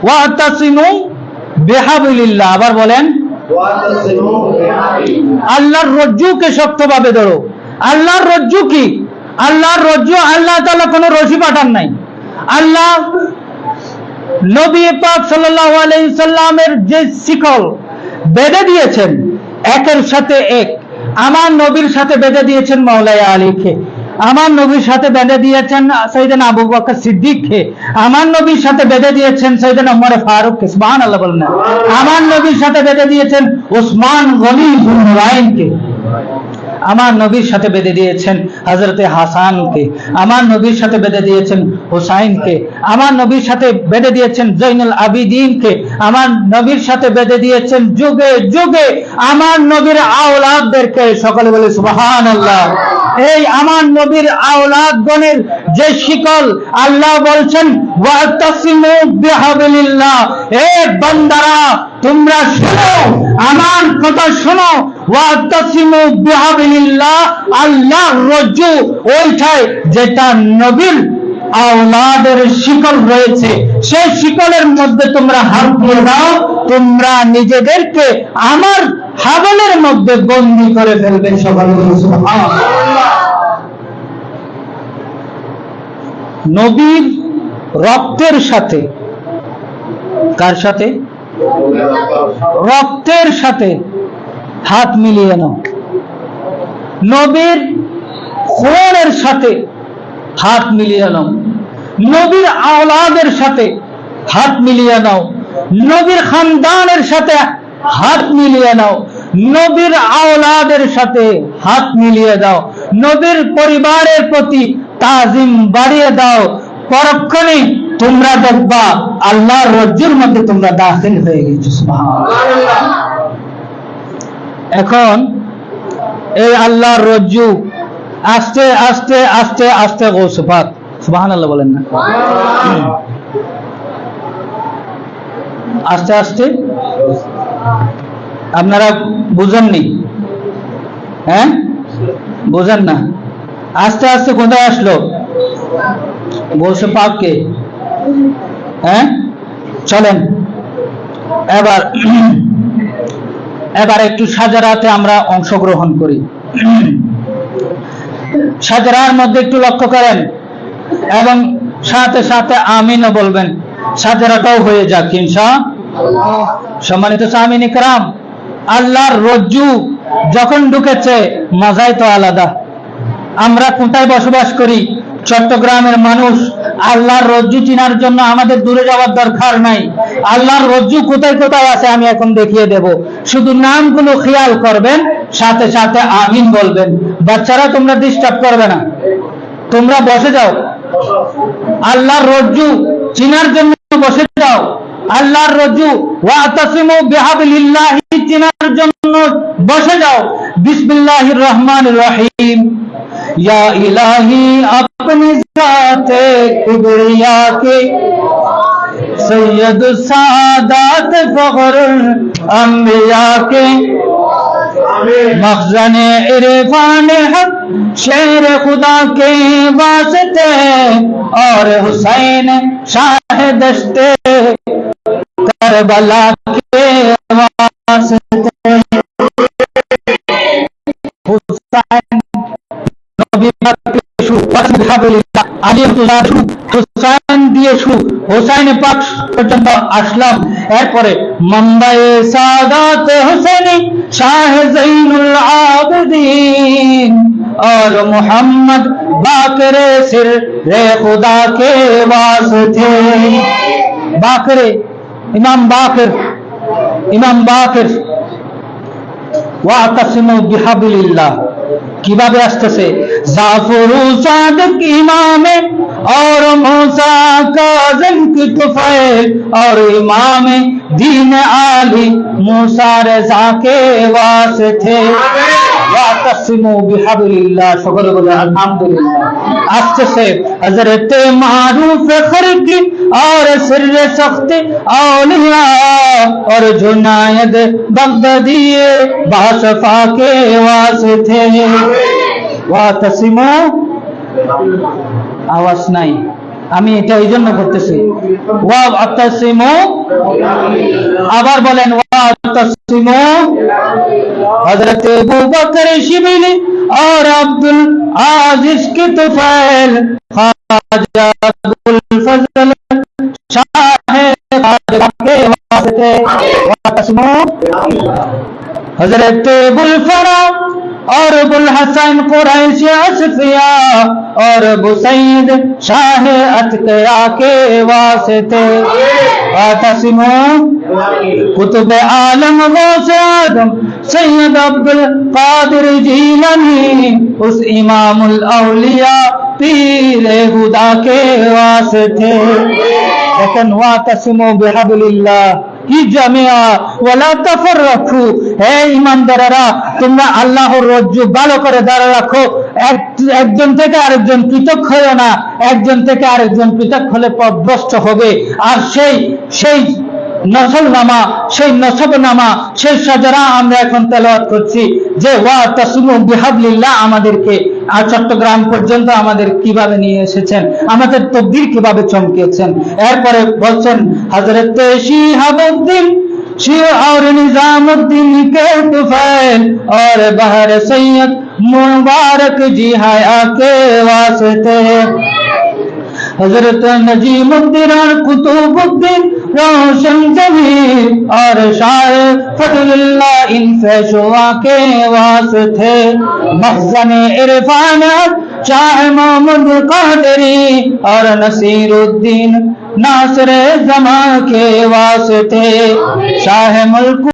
ওয়া তাসিমু বিহাবিলিল্লাহ, আবার বলেন আল্লাহর রজ্জুকে শক্তভাবে ধরো। আল্লাহর রজ্জু কি? আল্লাহর রজ্জু, আল্লাহ তাআলা কোনো রশি পাঠান নাই। আল্লাহ নবী পাক সাল্লাল্লাহু আলাইহি সাল্লামের যে শিকল বেঁধে দিয়েছেন, একের সাথে এক, আমার নবীর সাথে বেঁধে দিয়েছেন মাওলানা আলীকে, আমার নবীর সাথে বেঁধে দিয়েছেন সাইয়েদনা আবু বকর সিদ্দিককে, আমার নবীর সাথে বেঁধে দিয়েছেন সাইয়েদনা ওমর ফারুককে, সুবহানাল্লাহ বলেন না, আমার নবীর সাথে বেঁধে দিয়েছেন ওসমান গনি বিন নুরাইনকে, আমার নবীর সাথে বেঁধে দিয়েছেন হযরতে হাসানকে, আমার নবীর সাথে বেঁধে দিয়েছেন হুসাইনকে, আমার নবীর সাথে বেঁধে দিয়েছেন জৈনুল আবিদিনকে, আমার নবীর সাথে বেঁধে দিয়েছেন যুগে যুগে আমার নবীর আওলাদদেরকে। সকলে বলে সুবহানাল্লাহ। এই আমার নবীর আওলাদগণের যে শিকল, আল্লাহ বলছেন ওয়াতাসিমু বিহাবলিল্লাহ, এ বান্দারা তোমরা শোনো, আমার কথা শোনো, ওয়াতাসিমু বিহাবলিল্লাহ, আল্লাহর রজ্জু ওইটাই যেটা নবীর আওলাদের শিকল রয়েছে, সেই শিকলের মধ্যে তোমরা হাত দিয়ে দাও, তোমরা নিজেদেরকে আমার হাবলের মধ্যে বন্দী করে ফেলবে। সকলে সুবহানাল্লাহ। নবীর রক্তের সাথে, কার সাথে? রক্তের সাথে হাত মিলিয়ে নাও। নবীর খুনের সাথে হাত মিলিয়ে নাও। নবীর আওলাদের সাথে হাত মিলিয়ে নাও। নবীর খানদানের সাথে হাত মিলিয়ে নাও। নবীর আওলাদের সাথে হাত মিলিয়ে দাও। নবীর পরিবারের প্রতি তাজিম বাড়িয়ে দাও। পরক্ষণে তোমরা দেখবা আল্লাহর রজ্জুর মধ্যে তোমরা দাখিল হয়ে গেছো। সুবহানাল্লাহ। এখন এই আল্লাহর রজ্জু আস্তে আস্তে আস্তে আস্তে গৌস পাক, সুবহানাল্লাহ বলেন না, আস্তে আস্তে, আপনারা বুঝেননি? হ্যাঁ, বুঝেন না? আস্তে আস্তে কোথায় আসলো? গৌস পাককে। হ্যাঁ, চলেন এবার একটু সাজারাতে আমরা অংশগ্রহণ করি। সাজারার মধ্যে একটু লক্ষ্য করেন এবং সাথে সাথে আমিনও বলবেন, সাজারাটাও হয়ে যাক ইনশাআল্লাহ। সম্মানিত সামিন ইকরাম, আল্লাহর রজ্জু যখন ঢুকেছে মজাই তো আলাদা। আমরা কোথায় বসবাস করি? চট্টগ্রামের মানুষ। আল্লাহর রজ্জু চিনার জন্য আমাদের দূরে যাওয়ার দরকার নাই। আল্লাহর রজ্জু কোথায় কোথায় আছে আমি এখন দেখিয়ে দেব, শুধু নামগুলো খেয়াল করবেন, সাথে সাথে আমিন বলবেন। বাচ্চারা তোমরা ডিস্টার্ব করবে না, তোমরা বসে যাও। আল্লাহর রজ্জু চিনার জন্য বসে যাও। আল্লাহর রজ্জু ওয়াতাসিমু বিহাবলিল্লাহি চিনার জন্য বসে যাও। বিসমিল্লাহির রহমানির রহিম। या इलाही अपनी ज़ाते किबरिया के सैयद सादात फख्र अंबिया के मखज़न इरफान हक शेर खुदा के वास्ते और हुसैन शाह दश्ते करबला के वास्ते। हुसैन হোসাইন পাক পর্যন্ত আসলাম। এরপরে মন্দায়ে সাদাত হুসैनी শাহ জৈনুল আবেদীন और मोहम्मद बाकर सिर रे खुदा के वास्ते। बाकरे इमाम बाकर वातसिमु बिहाबलिल्लाह কিভাবে আসতেছে? জাফরু সাদিক ইমামে और मूसा काज़िम की तुफैल और इमाम दीन आली मूसा रज़ा के वास्ते। वातसिमु बिहाबलिल्लाह। शुक्र बोले अल्हम्दुलिल्लाह। আসতেছে हजरत मारूफ खरकी और सिर सख्त औलिया और जुनायद बगदादी बासफा के वास्ते। वातसिमु, আওয়াজ নাই, আমি এটা এই জন্য করতেছি। ওয়াতাসিমু, আবার বলেন ওয়াতাসিমু। হযরত আবু বকর শিবলি और अब्दुल आजिज की तुफैल ख्वाजा अब्दुल फजल शाह खाजा के वास्ते। वातसिमु। हजरत अबुल फरा और अबुल हसन कुरैश असफिया और बुसैद शाह अतकिया के वास्ते। वातसिमु। कुतुब आलम गौसे आदम सैयद अब्दुल कादिर जीलानी उस इमामुल औलिया पीरे खुदा के वास्ते। लेकिन वातसिमु बिहाबलिल्लाह কি জামিআ ওয়ালা তাফাররাকু, হে ঈমানদারেরা তোমরা আল্লাহর রজ্জু ভালো করে ধরে রাখো, একজন থেকে আরেকজন পৃথক হয়ো না, একজন থেকে আরেকজন পৃথক হলে পথভ্রষ্ট হবে। আর সেই নসলনামা, সেই নসবনামা, সেই সাজারা আমরা এখন তেলাওয়াত করছি যে ওয়াতাসিমু বিহাবলিল্লাহ আমাদেরকে আর চট্টগ্রাম পর্যন্ত আমাদের কিভাবে নিয়ে এসেছেন, আমাদের তকদির কিভাবে চমকিয়েছেন। এরপরে বলছেন হযরত শিহাবুদ্দিন और निजामुद्दीन के तुफैल और बहर सैयद मुबारक जी हया के वास्ते, हजरत नजीमुद्दीन और कुतुबुद्दीन रोशन जमीर और शायर फजलुल्लाह इन फैशवा के वास्ते, मखज़न इरफान शाह मोहम्मद कादरी और नसीरुद्दीन नासिर जमा के वास्ते, शाह मुल्क